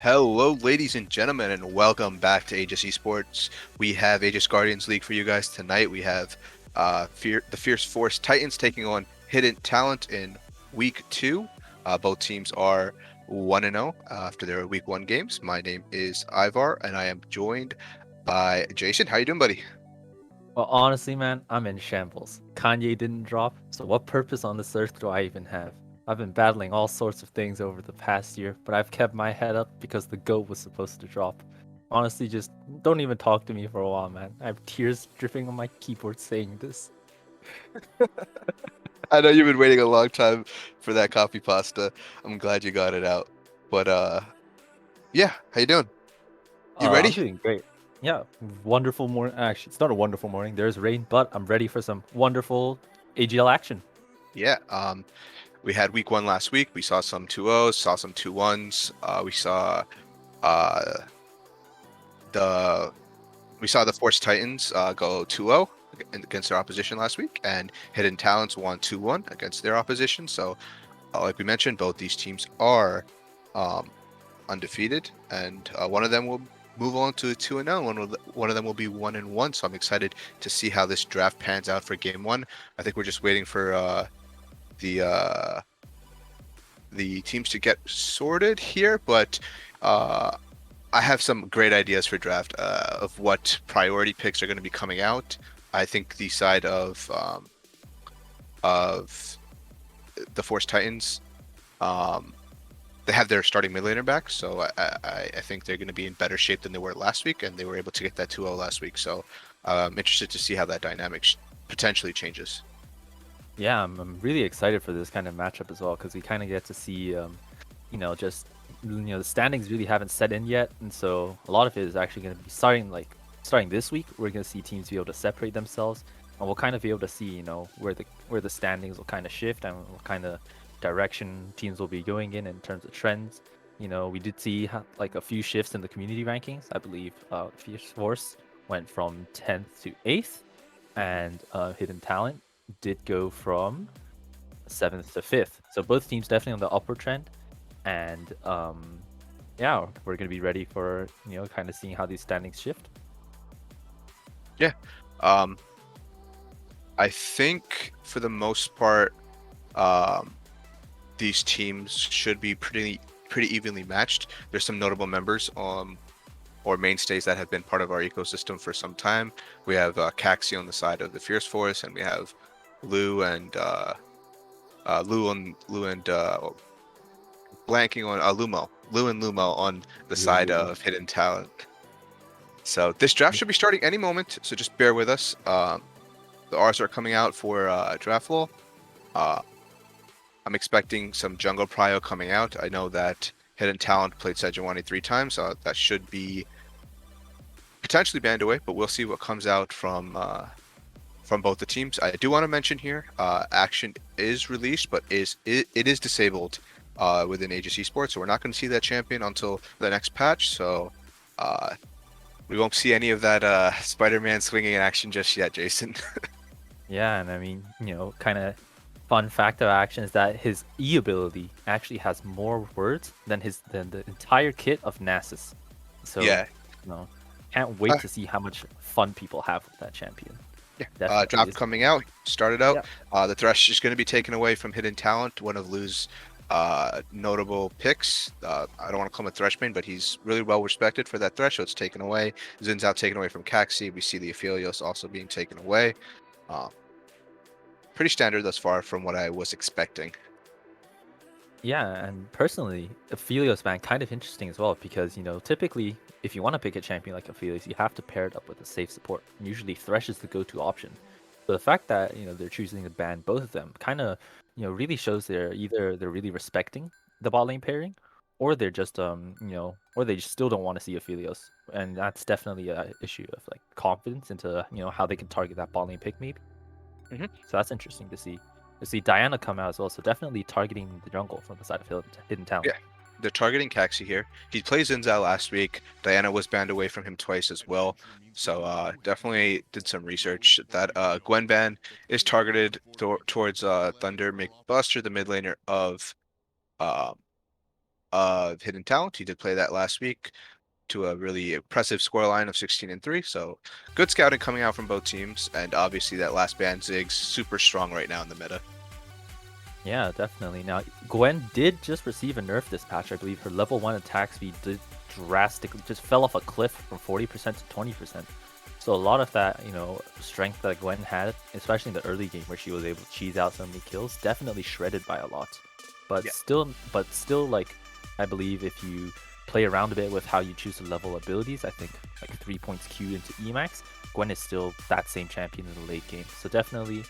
Hello, ladies and gentlemen, and welcome back to Aegis Esports. We have Aegis Guardians League for you guys tonight. We have the Fierce Force Titans taking on Hidden Talent in Week 2. Both teams are 1-0 after their Week 1 games. My name is Ivar, and I am joined by Jason. How you doing, buddy? Well, honestly, man, I'm in shambles. Kanye didn't drop, so what purpose on this earth do I even have? I've been battling all sorts of things over the past year, but I've kept my head up because the GOAT was supposed to drop. Honestly, just don't even talk to me for a while, man. I have tears dripping on my keyboard saying this. I know you've been waiting a long time for that coffee pasta. I'm glad you got it out. But yeah, how you doing? You I'm ready? doing great. Yeah, wonderful morning. Actually, it's not a wonderful morning. There's rain, but I'm ready for some wonderful AGL action. Yeah. We had week 1 last week. We saw some 2-0s, saw some 2-1s. We saw uh, the Force Titans go 2-0 against their opposition last week, and Hidden Talents won 2-1 against their opposition. So, like we mentioned, both these teams are um, undefeated, and one of them will move on to 2-0. One of them will be 1-1. So I'm excited to see how this draft pans out for Game 1. I think we're just waiting for the uh, the teams to get sorted here, but uh, I have some great ideas for draft of what priority picks are going to be coming out. I think the side of the Force Titans, um, they have their starting mid laner back, so I think they're going to be in better shape than they were last week, and they were able to get that 2-0 last week. So I'm interested to see how that dynamic potentially changes. Yeah, I'm really excited for this kind of matchup as well because we kind of get to see, just the standings really haven't set in yet, and so a lot of it is actually going to be starting this week. We're going to see teams be able to separate themselves, and we'll kind of be able to see, where the standings will kind of shift and what kind of direction teams will be going in terms of trends. We did see like a few shifts in the community rankings. I believe Fierce Force went from 10th to 8th, and Hidden Talent did go from 7th to 5th. So both teams definitely on the upward trend. And yeah, we're going to be ready for, kind of seeing how these standings shift. Yeah, um, I think for the most part, um, these teams should be pretty evenly matched. There's some notable members or mainstays that have been part of our ecosystem for some time. We have Caxi on the side of the Fierce Force, and we have Lou and Lou and blanking on Lou and Lumo on the side Ooh. of Hidden Talent. So this draft should be starting any moment. So just bear with us. The R's are coming out for draft wall. Uh, I'm expecting some jungle prio coming out. I know that Hidden Talent played Sejuani 3 times, so that should be potentially banned away, but we'll see what comes out from both the teams. I do want to mention here, action is released, but it is disabled within Aegis Esports, so we're not going to see that champion until the next patch. So uh, we won't see any of that Spider-Man swinging in action just yet, Jason. Yeah, and I mean, kind of fun fact of action is that his E ability actually has more words than the entire kit of Nasus. So, Yeah. you know, can't Uh, wait to see how much fun people have with that champion. yeah. Definitely Draft is. coming out, started out. Yeah. The Thresh is going to be taken away from Hidden Talent, one of Lou's notable picks. I don't want to call him a Thresh main, but he's really well respected for that Thresh, so it's taken away. Zin's out taken away from Caxi. We see the Aphelios also being taken away. Uh, Pretty standard thus far from what I was expecting. Yeah, and personally, Aphelios man, kind of interesting as well because typically if you want to pick a champion like Aphelios, you have to pair it up with a safe support. Usually Thresh is the go-to option. So the fact that they're choosing to ban both of them kind of really shows they're really respecting the bot lane pairing, or they're just or they just still don't want to see Aphelios, and that's definitely a issue of like confidence into how they can target that bot lane pick maybe. Hmm. So that's interesting to see. To see Diana come out as well, so definitely targeting the jungle from the side of Hidden Talent. Yeah, they're targeting Caxi here. He played Zinzao last week. Diana was banned away from him twice as well. So definitely did some research. That Gwen ban is targeted towards Thunder McBuster, the mid laner of uh, of Hidden Talent. He did play that last week to a really impressive scoreline of 16-3. So good scouting coming out from both teams, and obviously that last ban Ziggs super strong right now in the meta. Yeah, definitely. Now, Gwen did just receive a nerf this patch. I believe her level 1 attack speed did drastically, just fell off a cliff from 40% to 20%. So a lot of that, strength that Gwen had, especially in the early game where she was able to cheese out so many kills, definitely shredded by a lot. But Yeah. still, like, I believe if you play around a bit with how you choose to level abilities, I think like 3 points Q into Emax, Gwen is still that same champion in the late game. So definitely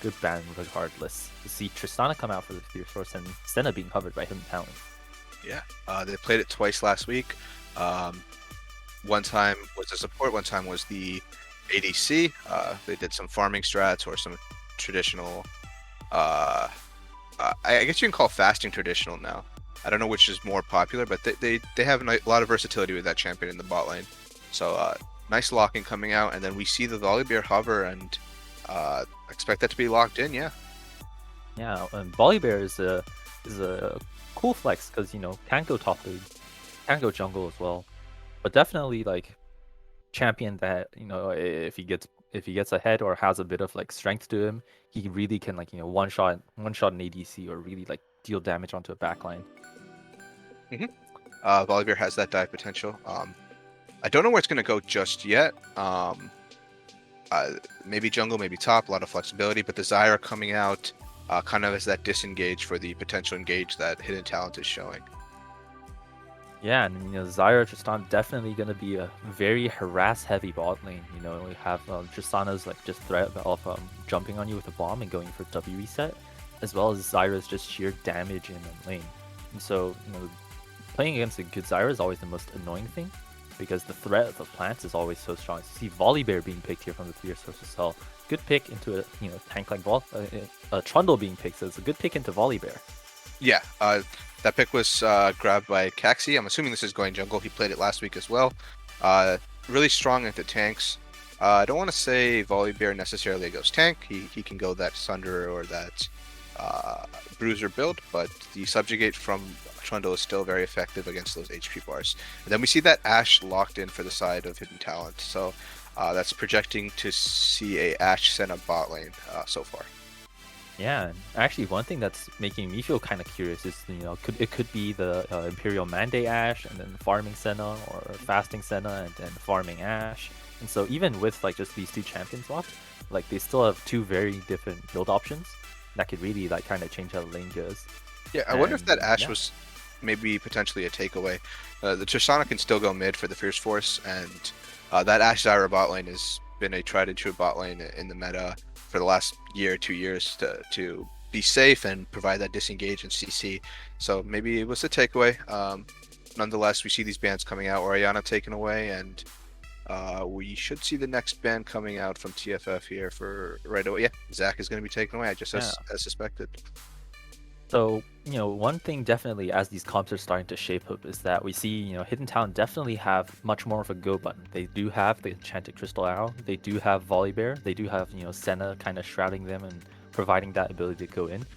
good ban regardless. To see Tristana come out for the Fierce Force and Senna being covered by Hidden Talent. Yeah. They played it twice last week. One time was the support, one time was the ADC. They did some farming strats or some traditional. I guess you can call fasting traditional now. I don't know which is more popular, but they have a lot of versatility with that champion in the bot lane. So nice locking coming out, and then we see the Volibear hover, and expect that to be locked in. Yeah. Yeah, and Volibear is a cool flex because can go top league, can go jungle as well, but definitely like champion that if he gets ahead or has a bit of like strength to him, he really can like one shot an ADC or really like deal damage onto a backline. hmm Volibear has that dive potential. I don't know where it's going to go just yet. Maybe jungle, maybe top, a lot of flexibility, but the Zyra coming out kind of as that disengage for the potential engage that Hidden Talent is showing. Yeah, and Zyra Tristan definitely gonna be a very harass heavy bot lane. We have Tristana's like just threat of jumping on you with a bomb and going for W reset, as well as Zyra's just sheer damage in the lane. And so playing against a good Zyra is always the most annoying thing, because the threat of the plants is always so strong. You see Volibear being picked here from the Fierce Force as well. Good pick into a tank like Trundle being picked, so it's a good pick into Volibear. Yeah, that pick was grabbed by Caxi. I'm assuming this is going jungle. He played it last week as well. Really strong into tanks. I don't want to say Volibear necessarily goes tank. He can go that Sunder or that Bruiser build, but the Subjugate from Trundle is still very effective against those HP bars. And then we see that Ashe locked in for the side of Hidden Talent. So that's projecting to see a Ashe Senna bot lane so far. Yeah, and actually, one thing that's making me feel kind of curious is, it could be the Imperial Mandate Ashe and then farming Senna, or fasting Senna and then farming Ashe. And so even with like just these two champion swaps, like they still have two very different build options that could really like kind of change how the lane goes. Yeah, I wonder if that And Ashe yeah, was maybe potentially a takeaway. The Tristana can still go mid for the Fierce Force, and that Ashe Zyra bot lane has been a tried and true bot lane in the meta for the last year, 2 years to be safe and provide that disengage and CC. So maybe it was a takeaway. Nonetheless, we see these bans coming out. Orianna taken away, and we should see the next ban coming out from TFF here for right away. Yeah, Zach is going to be taken away. I just yeah. as suspected. So, one thing definitely as these comps are starting to shape up is that we see, Hidden Talent definitely have much more of a go button. They do have the Enchanted Crystal Arrow, they do have Volibear, they do have, Senna kind of shrouding them and providing that ability to go in.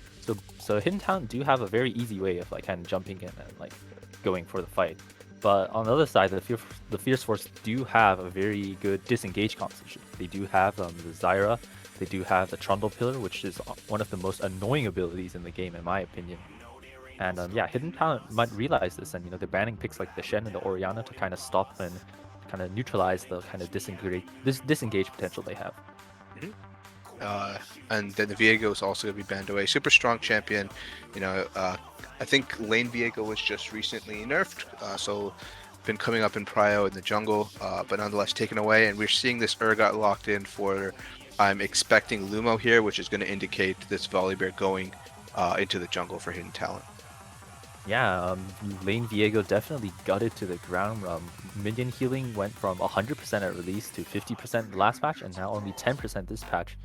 So Hidden Talent do have a very easy way of like kind of jumping in and like going for the fight. But on the other side, the Fierce Force do have a very good disengage composition. They do have the Zyra, they do have the Trundle Pillar, which is one of the most annoying abilities in the game, in my opinion. And yeah, Hidden Talent might realize this, and they're banning picks like the Shen and the Orianna to kind of stop and kind of neutralize the kind of disengage potential they have. Mhm. And then the Viego is also going to be banned away. Super strong champion. I think Lane Viego was just recently nerfed, so been coming up in prio in the jungle, but nonetheless taken away. And we're seeing this Urgot locked in for. I'm expecting Lumo here, which is going to indicate this Volibear going into the jungle for Hidden Talent. Yeah, Lane Viego definitely gutted to the ground. Minion healing went from 100% at release to 50% last patch, and now only 10% this patch.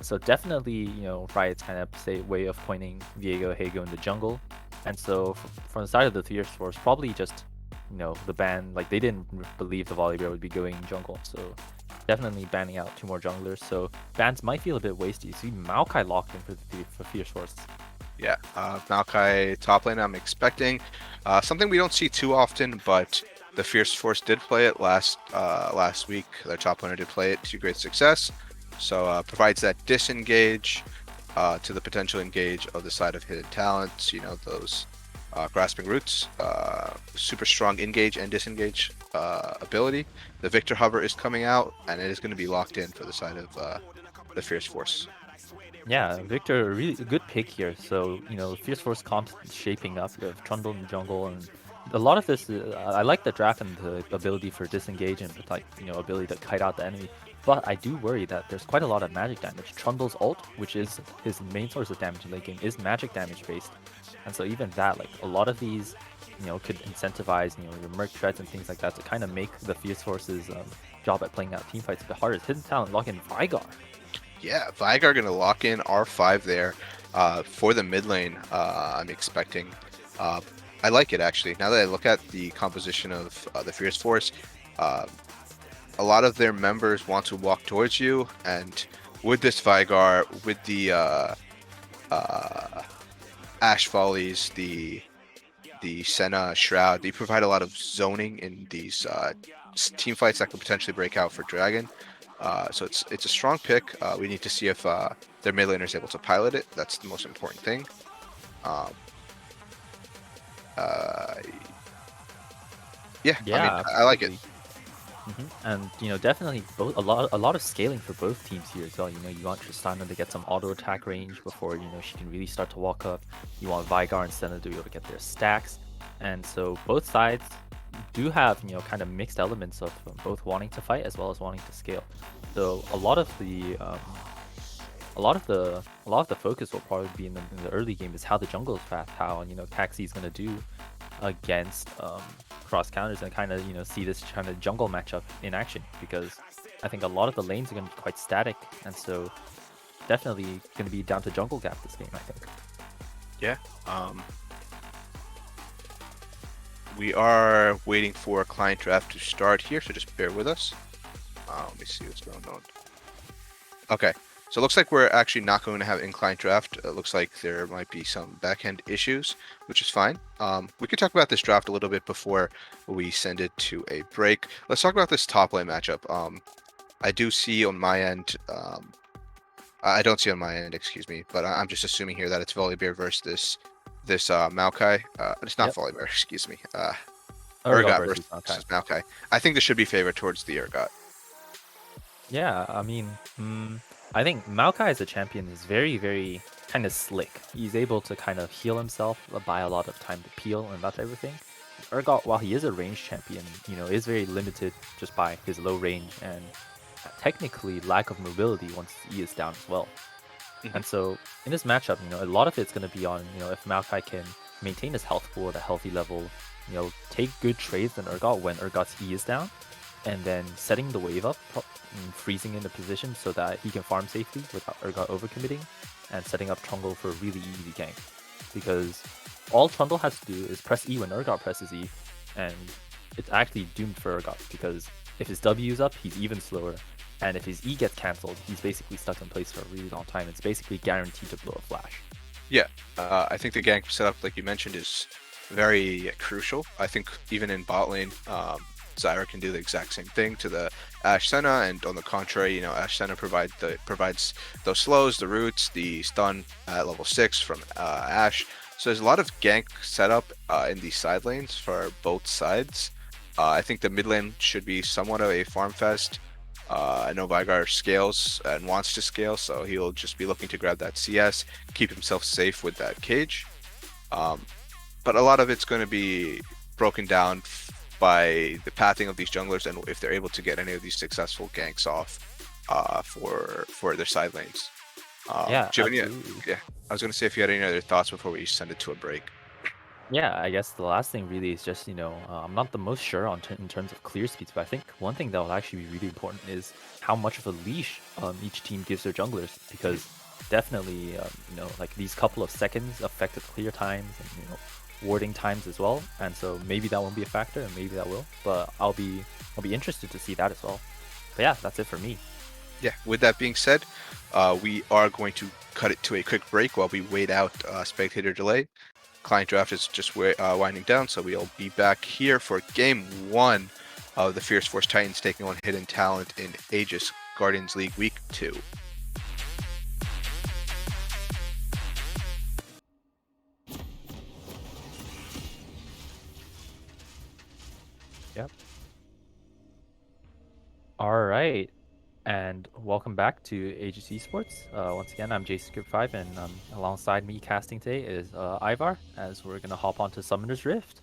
So definitely, Riot's kind of say way of pointing Viego, hey, go in the jungle. And so from the side of the Fierce Force, probably just, the ban, like they didn't believe the Volibear would be going jungle. So definitely banning out two more junglers. So bans might feel a bit wasted. You see Maokai locked in for Fierce Force. Yeah, Maokai top lane. I'm expecting something we don't see too often, but the Fierce Force did play it last week. Their top laner did play it to great success. So provides that disengage to the potential engage of the side of hidden talents. You know, those grasping roots, super strong engage and disengage ability. The Victor Hover is coming out, and it is going to be locked in for the side of the Fierce Force. Yeah, Victor, a really good pick here. So, Fierce Force comp shaping up. You have Trundle in the jungle, and a lot of this, I like the draft and the ability for disengage and like, ability to kite out the enemy. But I do worry that there's quite a lot of magic damage. Trundle's ult, which is his main source of damage in late game, is magic damage based. And so even that, like a lot of these, could incentivize, your Merc Treads and things like that to kind of make the Fierce Force's job at playing out team fights a bit harder. Hidden talent lock in Vigar. Yeah, Vigar going to lock in R5 there for the mid lane. I'm expecting. Uh, I like it actually. Now that I look at the composition of the Fierce Force, uh, a lot of their members want to walk towards you, and with this Vigar, with the Ash Follies, the Senna Shroud, they provide a lot of zoning in these team fights that could potentially break out for Dragon. So it's a strong pick. We need to see if their mid laner is able to pilot it. That's the most important thing. Um, uh, yeah, I mean, Yeah, I like it. absolutely. And definitely both a lot of scaling for both teams here as well. You want Tristana to get some auto attack range before she can really start to walk up. You want Vigar and Senna to be able to get their stacks, and so both sides do have kind of mixed elements of both wanting to fight as well as wanting to scale. So a lot of the focus will probably be in the early game is how the jungle is fast, how Taxi is gonna do against cross counters, and kind of see this kind of jungle matchup in action, because I think a lot of the lanes are going to be quite static, and so definitely going to be down to jungle gap this game, I think. Yeah. We are waiting for a client draft to start here, so just bear with us. Let me see what's going on. Okay, so it looks like we're actually not going to have in-client draft. It looks like there might be some back-end issues, which is fine. We could talk about this draft a little bit before we send it to a break. Let's talk about this top lane matchup. I do see on my end, I don't see on my end, excuse me, but I'm just assuming here that it's Volibear versus this Maokai. It's not Yep. Volibear, excuse me. Urgot Urgot versus versus Maokai. Maokai. I think this should be favored towards the Urgot. Yeah, I mean, I think Maokai as a champion is very, very kind of slick. He's able to kind of heal himself, buy a lot of time to peel and that type of thing. Urgot, while he is a range champion, is very limited just by his low range and technically lack of mobility once E is down as well. Mhm. And so in this matchup, a lot of it's going to be on, if Maokai can maintain his health pool at a healthy level, take good trades on Urgot when Urgot's E is down, and then setting the wave up, and freezing into position so that he can farm safely without Urgot overcommitting, and setting up Trundle for a really easy gank. Because all Trundle has to do is press E when Urgot presses E, and it's actually doomed for Urgot, because if his W is up, he's even slower, and if his E gets cancelled, he's basically stuck in place for a really long time. It's basically guaranteed to blow a flash. Yeah, I think the gank setup, like you mentioned, is very crucial. I think even in bot lane, Zyra can do the exact same thing to the Ashe Senna, and on the contrary, Ashe Senna provides those slows, the roots, the stun at level 6 from Ashe. So there's a lot of gank setup in these side lanes for both sides. I think the mid lane should be somewhat of a farm fest. I know Vigar scales and wants to scale, so he'll just be looking to grab that CS, keep himself safe with that cage. But a lot of it's going to be broken down by the pathing of these junglers, and if they're able to get any of these successful ganks off for their side lanes. Yeah, Do you have any? absolutely. Yeah, I was going to say if you had any other thoughts before we send it to a break. Yeah, I guess the last thing really is just, I'm not the most sure in terms of clear speeds, but I think one thing that will actually be really important is how much of a leash each team gives their junglers, Mhm. because definitely, like these couple of seconds affect the clear times and, warding times as well. And so maybe that won't be a factor, and maybe that will, but I'll be interested to see that as well. But yeah, that's it for me. Yeah, with that being said, we are going to cut it to a quick break while we wait out spectator delay. Client draft is just winding down, so we'll be back here for game 1 of the Fierce Force Titans taking on Hidden Talent in Aegis Guardians League Week 2. Yep. All right. And welcome back to Aegis Esports. Once again, I'm JScript5, and alongside me casting today is Ivar, as we're going to hop onto Summoner's Rift.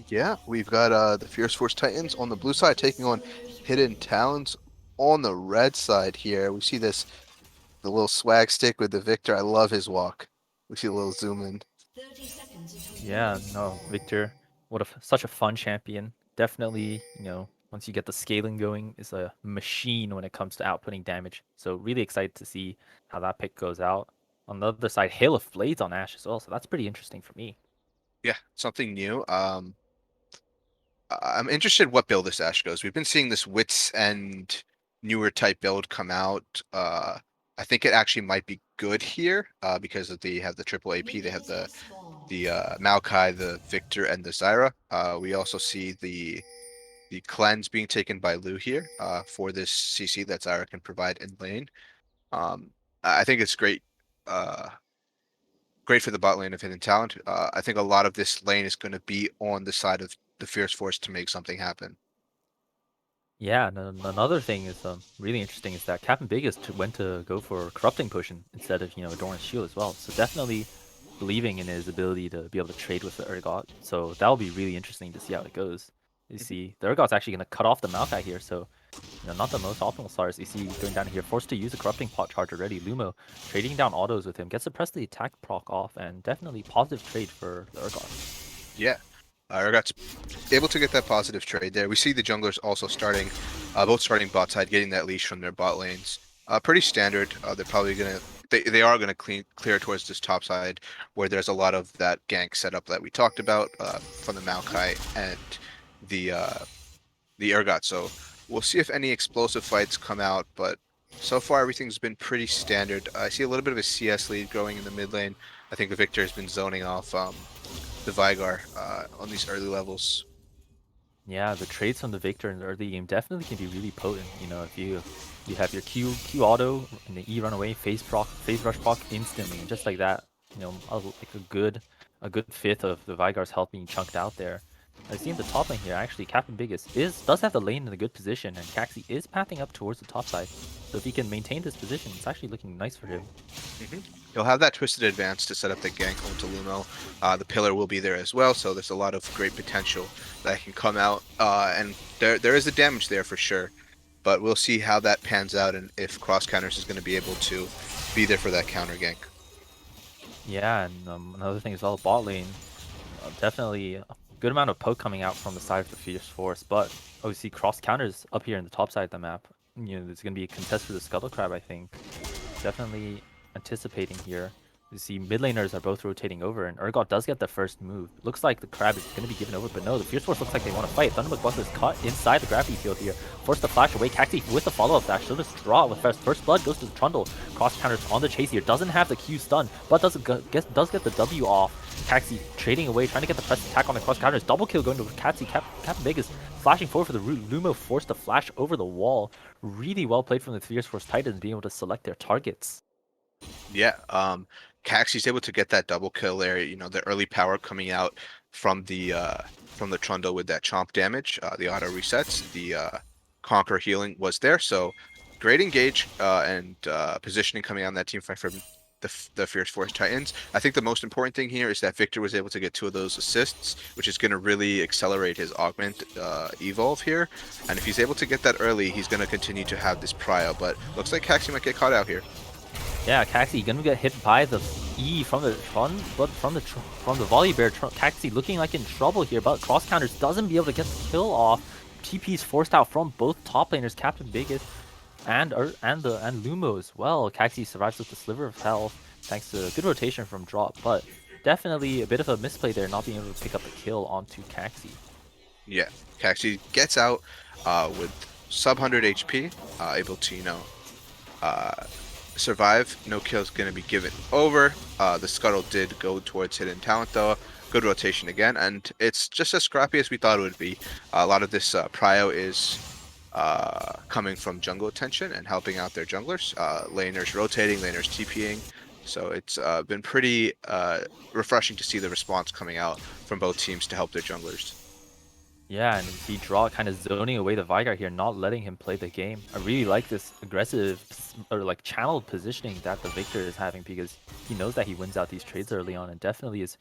Yeah, we've got the Fierce Force Titans on the blue side taking on Hidden Talents on the red side here. We see the little swag stick with the Victor. I love his walk. We see a little zoom in. Yeah, no, Victor, such a fun champion. Definitely, once you get the scaling going, is a machine when it comes to outputting damage. So really excited to see how that pick goes out. On the other side, Hail of Blades on Ashe as well, so that's pretty interesting for me. Yeah, something new. I'm interested what build this Ash goes. We've been seeing this Wits and newer type build come out. I think it actually might be good here because they have the triple AP. They have the Maokai, the Victor, and the Zyra. We also see the cleanse being taken by Lu here for this CC that Zyra can provide in lane. I think it's great. Great for the bot lane of Hidden Talent. I think a lot of this lane is going to be on the side of the Fierce Force to make something happen. Yeah, and another thing is really interesting is that Captain Big went to go for corrupting potion instead of Doran's shield as well. So definitely believing in his ability to be able to trade with the Urgot. So that'll be really interesting to see how it goes. You Mhm. see, the Urgot's actually going to cut off the Maokai here, so not the most optimal stars. You see going down here, forced to use a corrupting pot charge already. Lumo trading down autos with him, gets to press the attack proc off, and definitely positive trade for the Urgot. Yeah, Urgot's able to get that positive trade there. We see the junglers also starting, both starting bot side, getting that leash from their bot lanes. Pretty standard. They're probably gonna they are gonna clear towards this top side where there's a lot of that gank setup that we talked about from the Maokai and the uh, the Urgot. So we'll see if any explosive fights come out, but so far everything's been pretty standard. I see a little bit of a CS lead growing in the mid lane. I think the Victor has been zoning off the Vigar on these early levels. Yeah, the trades from the Victor in the early game definitely can be really potent. If you have your Q auto and the E run away, phase rush proc instantly, and just like that, like a good fifth of the Vygar's health being chunked out there. I see in the top lane here, actually, Captain Biggest does have the lane in a good position, and Caxi is pathing up towards the top side. So if he can maintain this position, it's actually looking nice for him. Mhm. He'll have that twisted advance to set up the gank onto Lumo. The pillar will be there as well, so there's a lot of great potential that can come out. And there is the damage there for sure, but we'll see how that pans out and if cross counters is going to be able to be there for that counter gank. Yeah, and another thing is well, bot lane. Definitely a good amount of poke coming out from the side of the Fierce Force, but obviously cross counters up here in the top side of the map. There's going to be a contest for the Scuttle Crab, I think. Definitely anticipating here. You see mid laners are both rotating over, and Urgot does get the first move. Looks like the Crab is going to be given over, but no, the Fierce Force looks like they want to fight. Thunderbolt Buckler is caught inside the gravity field here. Forced to flash away. Cacti with the follow-up dash. She'll just draw it with first blood. Goes to the Trundle. Cross counters on the chase here. Doesn't have the Q stun, but does get the W off. Caxi trading away, trying to get the press attack on the cross counters. Double kill going to Caxi. Captain Big is flashing forward for the root. Lumo forced to flash over the wall. Really well played from the Fierce Force Titans, being able to select their targets. Yeah, Caxi's able to get that double kill there. The early power coming out from the Trundle with that chomp damage. The auto resets, the conquer healing was there. So great engage and positioning coming on that team fight from the Fierce Force Titans. I think the most important thing here is that Victor was able to get 2 of those assists, which is going to really accelerate his augment evolve here. And if he's able to get that early, he's going to continue to have this prio. But looks like Caxi might get caught out here. Yeah, Caxi gonna get hit by the E from the volley bear. Caxi looking like in trouble here, but cross counters doesn't be able to get the kill off. TP's forced out from both top laners, Captain Biggest and Lumo as well. Caxi survives with the sliver of health thanks to good rotation from drop, but definitely a bit of a misplay there, not being able to pick up the kill onto Caxi. Yeah, Caxi gets out with sub 100 HP, able to, uh, survive. No kill's going to be given over. The scuttle did go towards hidden talent though. Good rotation again, and it's just as scrappy as we thought it would be. A lot of this prio is coming from jungle attention and helping out their junglers. Laners rotating, laners TPing. So it's been pretty refreshing to see the response coming out from both teams to help their junglers. Yeah, and you see Draw kind of zoning away the Veigar here, not letting him play the game. I really like this aggressive or like channeled positioning that the Victor is having because he knows that he wins out these trades early on and definitely is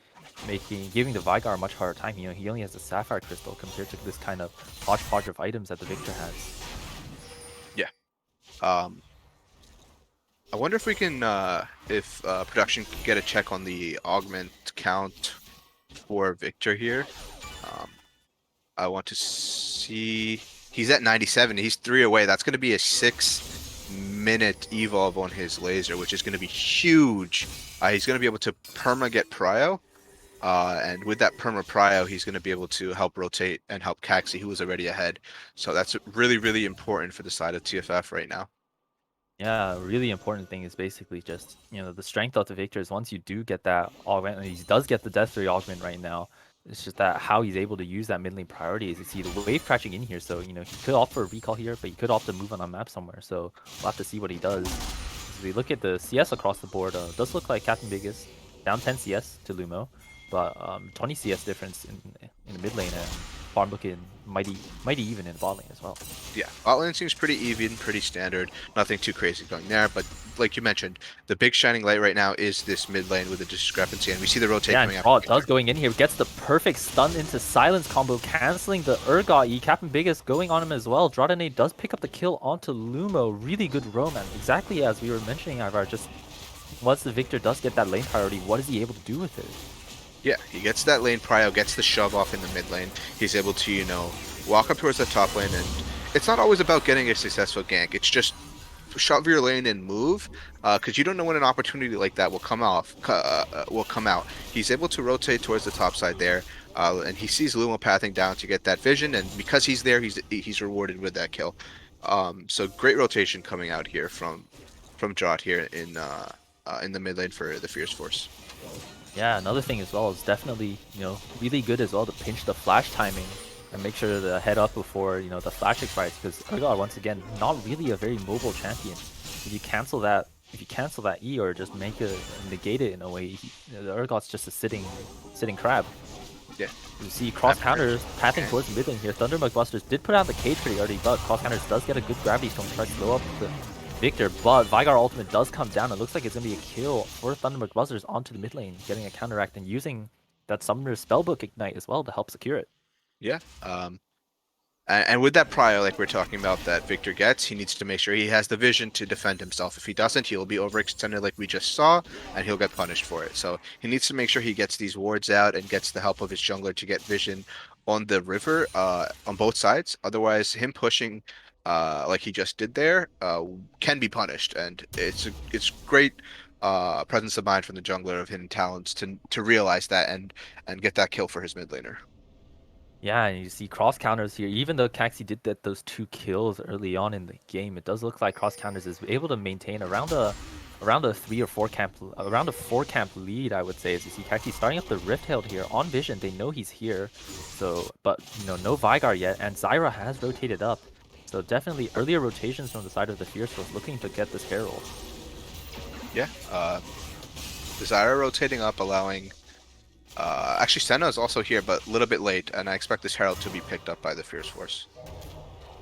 giving the Veigar a much harder time. You know, he only has a Sapphire Crystal compared to this kind of hodgepodge of items that the Victor has. Yeah. Um, I wonder if we can, if production can get a check on the augment count for Victor here. Um, I want to see. He's at 97. He's 3 away. That's going to be a 6-minute evolve on his laser, which is going to be huge. He's going to be able to perma get prio. And with that perma prio, he's going to be able to help rotate and help Caxi, who was already ahead. So that's really, really important for the side of TFF right now. Yeah, a really important thing is basically just, you know, the strength of the Victor is once you do get that augment, and he does get the Death Ray augment right now, it's just that how he's able to use that mid lane priority is you see the wave crashing in here, so, you know, he could opt for a recall here, but he could opt to move on a map somewhere, so we'll have to see what he does. As we look at the CS across the board, does look like Captain Biggest down 10 CS to Lumo, but 20 CS difference in the mid lane, and farm looking mighty even in the bot lane as well. Yeah, bot lane seems pretty even, pretty standard. Nothing too crazy going there. But like you mentioned, the big shining light right now is this mid lane with the discrepancy, and we see the rotate Yeah, coming and out. Draw does going in here, gets the perfect stun into silence combo, canceling the Urgot E. Captain Biggest going on him as well. Draudene does pick up the kill onto Lumo. Really good roam, and exactly as we were mentioning, Ivar, just once the Victor does get that lane priority, what is he able to do with it? Yeah, he gets that lane prio, gets the shove off in the mid lane. He's able to, walk up towards the top lane, and it's not always about getting a successful gank. It's just shove your lane and move, because you don't know when an opportunity like that will come out. He's able to rotate towards the top side there, and he sees Luma pathing down to get that vision, and because he's there, he's rewarded with that kill. So great rotation coming out here from Jot here in the mid lane for the Fierce Force. Yeah, another thing as well is definitely, you know, really good as well to pinch the flash timing and make sure to head up before, you know, the flash expires, because Urgot, once again, not really a very mobile champion. If you cancel that E or just negate it in a way, the Urgot's just a sitting crab. Yeah. You see cross counters pathing towards the mid lane here. Thundermug Busters did put out the cage pretty early, but cross counters does get a good gravity storm to try to slow up the Victor, but Veigar ultimate does come down. It looks like it's going to be a kill for Thundermug Busters onto the mid lane, getting a counteract and using that Summoner's Spellbook Ignite as well to help secure it. Yeah. And with that prio, like we're talking about, that Victor gets, he needs to make sure he has the vision to defend himself. If he doesn't, he'll be overextended like we just saw, and he'll get punished for it. So he needs to make sure he gets these wards out and gets the help of his jungler to get vision on the river, on both sides. Otherwise, him pushing, like he just did there, can be punished. And it's great presence of mind from the jungler of hidden talents to realize that and get that kill for his mid laner. Yeah, and you see cross counters here. Even though Caxi did get those 2 kills early on in the game, it does look like cross counters is able to maintain around a 3 or 4 camp, around a 4 camp lead, I would say. As you see Caxi starting up the Rift Herald here on vision, they know he's here. So, but you know, no Veigar yet, and Zyra has rotated up. So definitely earlier rotations from the side of the Fierce Force looking to get this Herald. Yeah. Zyra rotating up, allowing. Actually, Senna is also here, but a little bit late, and I expect this Herald to be picked up by the Fierce Force.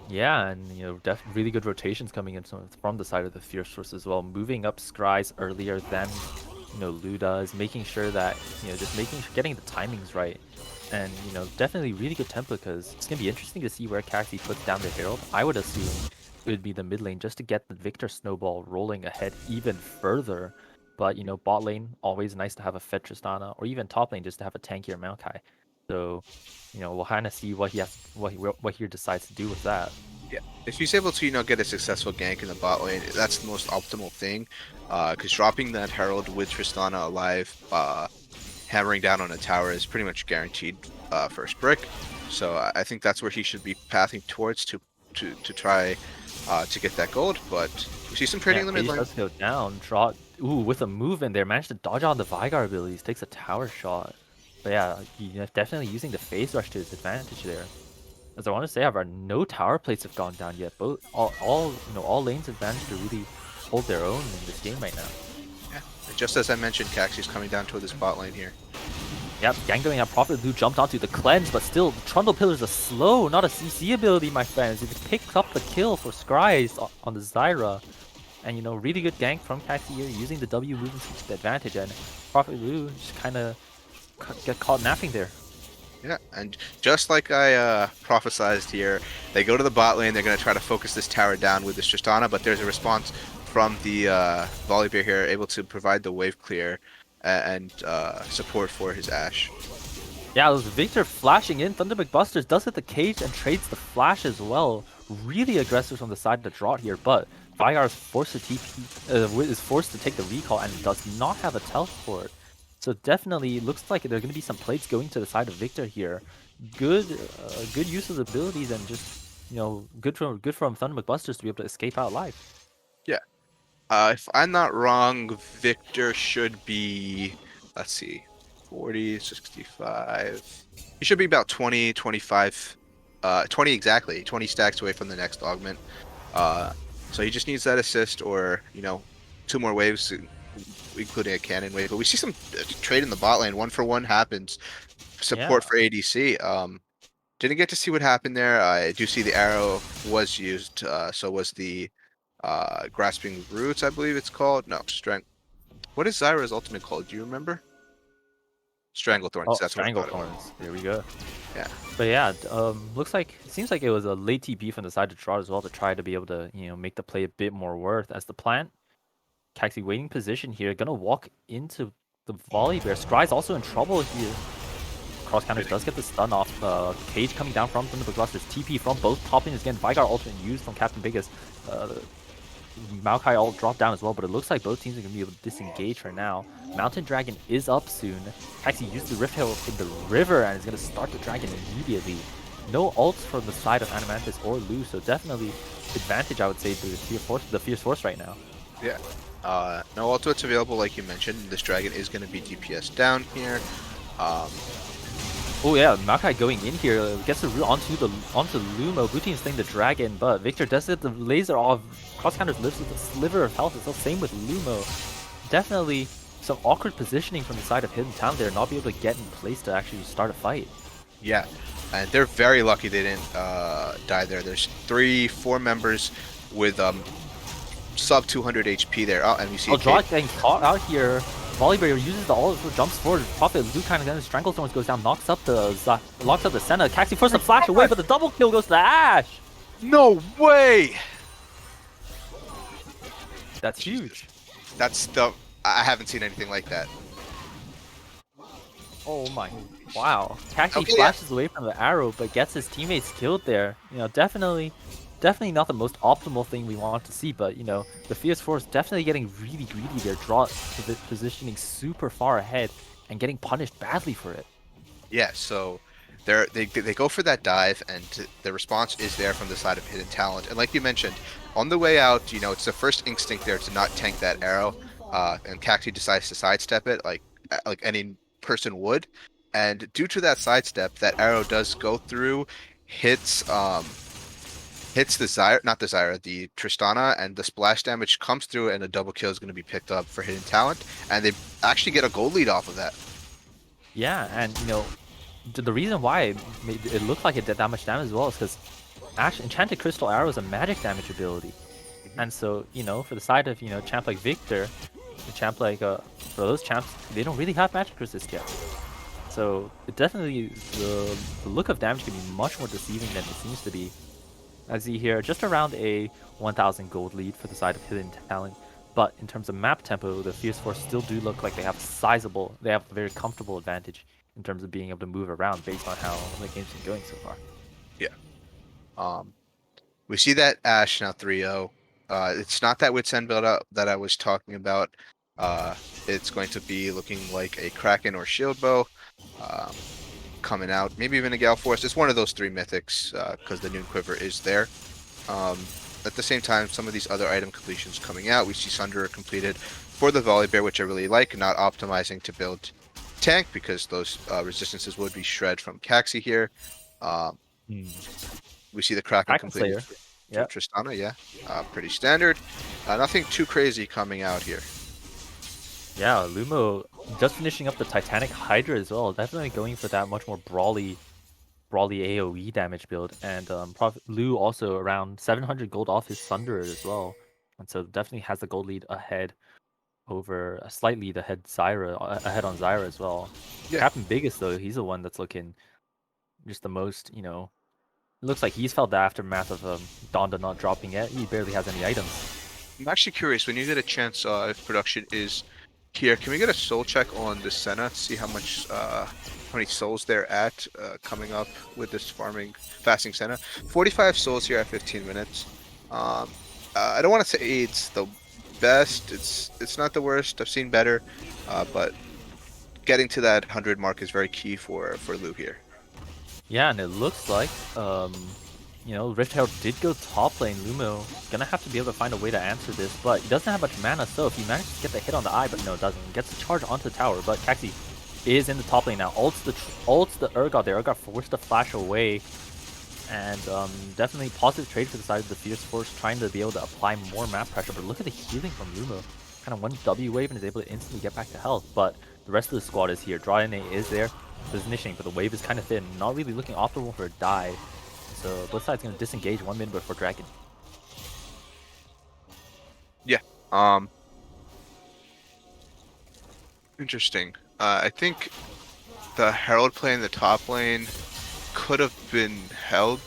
Yeah, and you know, really good rotations coming in from the side of the Fierce Force as well, moving up Scries earlier than, you know, Lu does, making sure that, you know, just getting the timings right, and you know, definitely really good tempo, because it's gonna be interesting to see where Caxi puts down the Herald. I would assume it would be the mid lane just to get the Victor snowball rolling ahead even further. But you know, bot lane always nice to have a Fed Tristana, or even top lane just to have a tankier Maokai. So, you know, we'll kind of see what he decides to do with that. Yeah, if he's able to, get a successful gank in the bot lane, that's the most optimal thing. Because dropping that Herald with Tristana alive, hammering down on a tower is pretty much guaranteed first brick. So I think that's where he should be pathing towards to try to get that gold, but we see some trading Yeah, in the mid Cage lane. does go down. Draw. Ooh, with a move in there, managed to dodge out the Vigar abilities. Takes a tower shot. But yeah, definitely using the phase rush to his advantage there. As I want to say, however, no tower plates have gone down yet. Both, all lanes have managed to really hold their own in this game right now. Yeah, and just as I mentioned, Caxie's coming down toward this bot lane here. Yep, Gangdoing and Prophet Blue jumped onto the cleanse, but still, the Trundle Pillars are slow, not a CC ability, my friends. He picked up the kill for Scry's on the Zyra. And, really good gank from Caxi here, using the W movement to the advantage, and Prophet Blue just kind of get caught napping there. Yeah, and just like I prophesized here, they go to the bot lane. They're going to try to focus this tower down with this Tristana, but there's a response from the Volibear here, able to provide the wave clear and support for his Ashe. Yeah, it was Victor flashing in. Thunderbolt Busters does hit the cage and trades the flash as well. Really aggressive on the side of the drought here, but Vigar is forced to is forced to take the recall and does not have a teleport. So definitely looks like there are going to be some plates going to the side of Victor here. Good use of the abilities and just good from Thunderbolt Busters to be able to escape out alive. Yeah, if I'm not wrong, Victor should be, let's see, 40, 65. He should be about 20, 25, 20 exactly, 20 stacks away from the next augment. Uh, so he just needs that assist or, 2 more waves, including a cannon wave. But we see some trade in the bot lane. 1-for-1 happens. Yeah. Support for ADC. Didn't get to see what happened there. I do see the arrow was used. So was the grasping roots, I believe it's called. No, strength. What is Zyra's ultimate called? Do you remember? Stranglethorns. Oh, That's what I thought it was. Stranglethorns. There we go. Yeah. But yeah, seems like it was a late TP from the side of Gerard as well to try to be able to, make the play a bit more worth as the plant. Caxi waiting position here, gonna walk into the volley bear. Scry's also in trouble here. Cross counters does get the stun off. Cage coming down from the Clusters. TP from both top lanes again. Vigar ultimate used from Captain Biggest. Maokai ult dropped down as well, but it looks like both teams are going to be able to disengage for now. Mountain Dragon is up soon. Caxi used the Rift Hail in the river and is going to start the Dragon immediately. No ults from the side of Animantis or Lu, so definitely advantage, I would say, to the Fierce Force right now. Yeah. No ultimates available, like you mentioned. This dragon is going to be DPS down here. Oh yeah, Maokai going in here gets the root onto Lumo. Blue team's playing the dragon, but Victor does hit the laser off. Cross counters lives with a sliver of health. It's the same with Lumo. Definitely some awkward positioning from the side of Hidden Town there, not be able to get in place to actually start a fight. Yeah, and they're very lucky they didn't die there. There's 4 members with sub 200 HP there. Oh, and we see. Oh, Draw getting caught out here. Volibear uses the ult, jumps forward. Prophet Blue kind of then Stranglethorns goes down, knocks up the Senna. Caxi forced to flash away, but the double kill goes to the Ashe. No way! That's huge. That's the. I haven't seen anything like that. Oh my, wow. Caxi Okay, flashes away from the arrow, but gets his teammates killed there. Definitely not the most optimal thing we want to see, but the Fierce Force definitely getting really greedy there, positioning super far ahead and getting punished badly for it. Yeah, so they go for that dive, and the response is there from the side of Hidden Talent. And like you mentioned, on the way out, it's the first instinct there to not tank that arrow, and Cacti decides to sidestep it like any person would. And due to that sidestep, that arrow does go through, hits the Zyra, not the Zyra, the Tristana, and the splash damage comes through, and a double kill is going to be picked up for Hidden Talent, and they actually get a gold lead off of that. Yeah, and the reason why it looked like it did that much damage as well is because Enchanted Crystal Arrow is a magic damage ability. And so, for the side of, champ like Victor, a champ like, for those champs, they don't really have magic resist yet. So, it definitely, the look of damage can be much more deceiving than it seems to be. As you hear, just around a 1000 gold lead for the side of Hidden Talent. But in terms of map tempo, the Fierce Force still do look like they have a very comfortable advantage in terms of being able to move around based on how the game's been going so far. Yeah. We see that Ashe now 3-0. It's not that Witsend build up that I was talking about. It's going to be looking like a Kraken or Shield Bow coming out. Maybe even a Gale Force. It's one of those 3 mythics because the Noon Quiver is there. at the same time, some of these other item completions coming out. We see Sunderer completed for the Volibear, which I really like, not optimizing to build tank because those resistances would be shred from Caxi here. Um, Hmm. we see the Kraken Kraken completed Slayer. for Yep. Tristana, yeah. Pretty standard. Nothing too crazy coming out here. Yeah, Lumo just finishing up the Titanic Hydra as well. Definitely going for that much more brawly AoE damage build. And Lu also around 700 gold off his Thunderer as well. And so definitely has the gold lead ahead over slightly the head Zyra ahead on Zyra as well. Yeah, Captain Biggest though, he's the one that's looking just the most, it looks like he's felt the aftermath of Donda not dropping yet. He barely has any items. I'm actually curious, when you get a chance, if production is here, can we get a soul check on the Senna, see how many souls they're at coming up with this fasting Senna? 45 souls here at 15 minutes. I don't want to say it's the best. It's not the worst. I've seen better, but getting to that 100 mark is very key for Lou here. Yeah, and it looks like, Rift Herald did go top lane. Lumo gonna have to be able to find a way to answer this, but he doesn't have much mana, so if he manages to get the hit on the eye, but no, doesn't. Gets the charge onto the tower, but Caxi is in the top lane now. Ults the Urgot there. Urgot forced to flash away, and definitely positive trade for the side of the Fierce Force, trying to be able to apply more map pressure, but look at the healing from Lumo. Kind of one W wave and is able to instantly get back to health, but the rest of the squad is here. Draw NA is there, positioning, but the wave is kind of thin. Not really looking optimal for a dive. So both sides going to disengage 1 minute before Dragon. Yeah. Interesting. I think the Herald play in the top lane could have been held.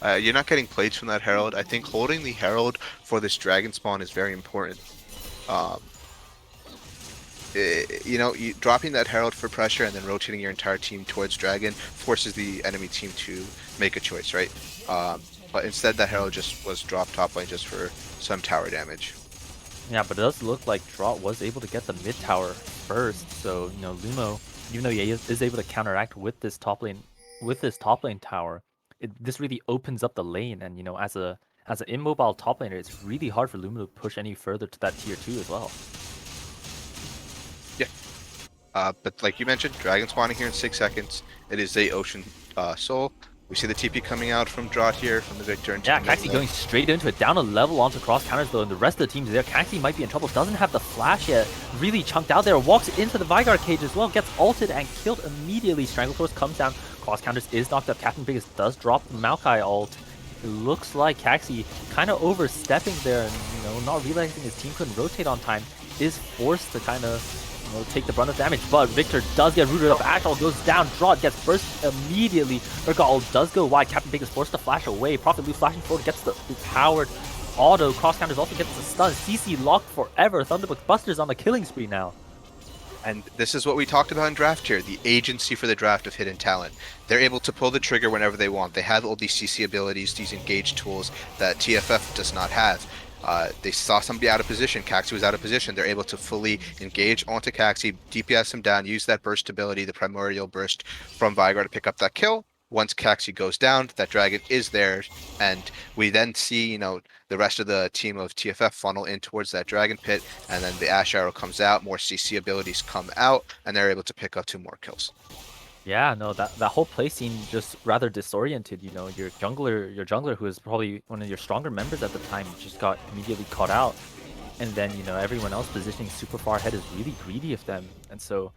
You're not getting plates from that Herald. I think holding the Herald for this Dragon spawn is very important. Um, dropping that Herald for pressure and then rotating your entire team towards Dragon forces the enemy team to make a choice, right? But instead, that Herald just was dropped top lane just for some tower damage. Yeah, but it does look like Draught was able to get the mid tower first. So, Lumo, even though he is able to counteract with this top lane tower, this really opens up the lane. And as an immobile top laner, it's really hard for Lumo to push any further to that tier 2 as well. Yeah. But like you mentioned, Dragon spawning here in 6 seconds. It is a Ocean Soul. We see the TP coming out from Draught here, from the Victor. Yeah, Caxi going straight into it, down a level onto cross counters though, and the rest of the team's there. Caxi might be in trouble, doesn't have the flash yet, really chunked out there, walks into the Vigor cage as well, gets ulted and killed immediately. Strangleforce comes down, cross counters is knocked up, Captain Biggest does drop the Maokai ult. It looks like Caxi kind of overstepping there and, not realizing his team couldn't rotate on time, is forced to kind of take the brunt of damage, but Victor does get rooted up. Ashall goes down, Draught gets burst immediately. Urgot does go wide. Captain Big is forced to flash away. Prophet Blue flashing forward gets the powered auto. Cross counters also gets the stun. CC locked forever. Thunderbolt Buster's on the killing spree now. And this is what we talked about in draft here, the agency for the draft of hidden talent. They're able to pull the trigger whenever they want. They have all these CC abilities, these engage tools that TFF does not have. They saw somebody out of position. Caxi was out of position. They're able to fully engage onto Caxi, DPS him down, use that burst ability, the primordial burst from Vigor to pick up that kill. Once Caxi goes down, that dragon is there, and we then see, the rest of the team of TFF funnel in towards that dragon pit, and then the Ash Arrow comes out, more CC abilities come out, and they're able to pick up 2 more kills. Yeah, no, that whole play scene just rather disoriented. Your jungler who is probably one of your stronger members at the time just got immediately caught out, and then everyone else positioning super far ahead is really greedy of them, and so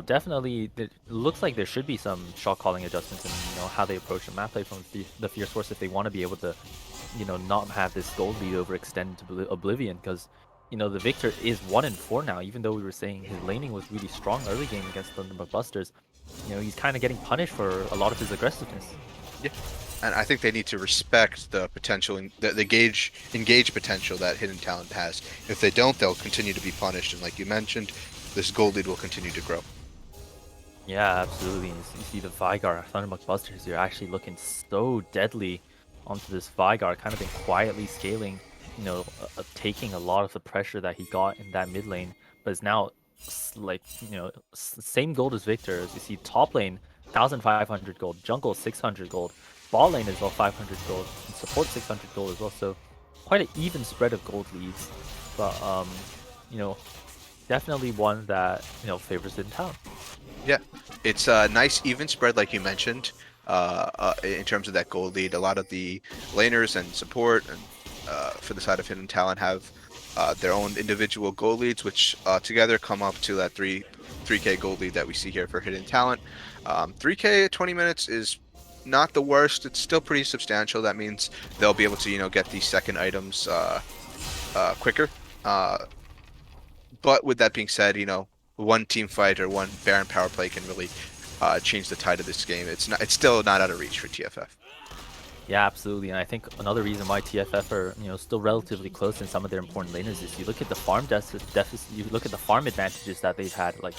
definitely it looks like there should be some shot calling adjustments in how they approach the map play from the Fierce Force if they want to be able to not have this gold lead overextend to oblivion, because the Victor is 1-4 now, even though we were saying his laning was really strong early game against Thunderbolt Busters. He's kind of getting punished for a lot of his aggressiveness. Yeah, and I think they need to respect the potential, the engage potential that hidden talent has. If they don't, they'll continue to be punished, and like you mentioned, this gold lead will continue to grow. Yeah, absolutely. You see the Vigor, Thunderbolt Busters, you're actually looking so deadly onto this Vigor, kind of been quietly scaling, taking a lot of the pressure that he got in that mid lane, but is now like, same gold as Victor. As you see, top lane 1,500 gold, jungle 600 gold, bot lane as well 500 gold, and support 600 gold as well. So quite an even spread of gold leads, but you know, definitely one that favors in town. Yeah, it's a nice even spread, like you mentioned. In terms of that gold lead, a lot of the laners and support and for the side of Hidden Talent have their own individual gold leads, which together come up to that 3K gold lead that we see here for Hidden Talent. 3K at 20 minutes is not the worst. It's still pretty substantial. That means they'll be able to, get these second items quicker. Uh, but with that being said, one team fight or one Baron power play can really change the tide of this game. It's still not out of reach for TFF. Yeah, absolutely. And I think another reason why TFF are, still relatively close in some of their important laners is you look at the farm deficit, you look at the farm advantages that they've had. Like,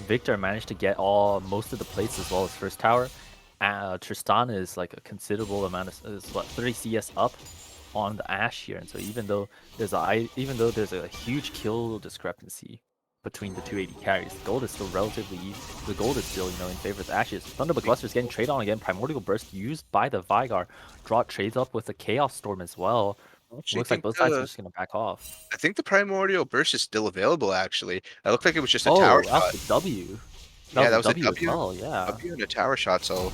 Victor managed to get most of the plates as well as first tower. Tristan is like a considerable amount of, is what, 30 CS up on the Ashe here. And so even though there's a huge kill discrepancy between the two AD carries, the gold is still the gold is still, in favor of the Ashes. Thunderbolt Cluster's getting trade on again. Primordial Burst used by the Vygar. Draw trades up with the Chaos Storm as well. I actually Looks like think both sides are just gonna back off. I think the Primordial Burst is still available. Actually, it looked like it was just a tower Oh, that was shot. the W. That Yeah, was that a was a W as W, well, yeah. W and a tower shot. So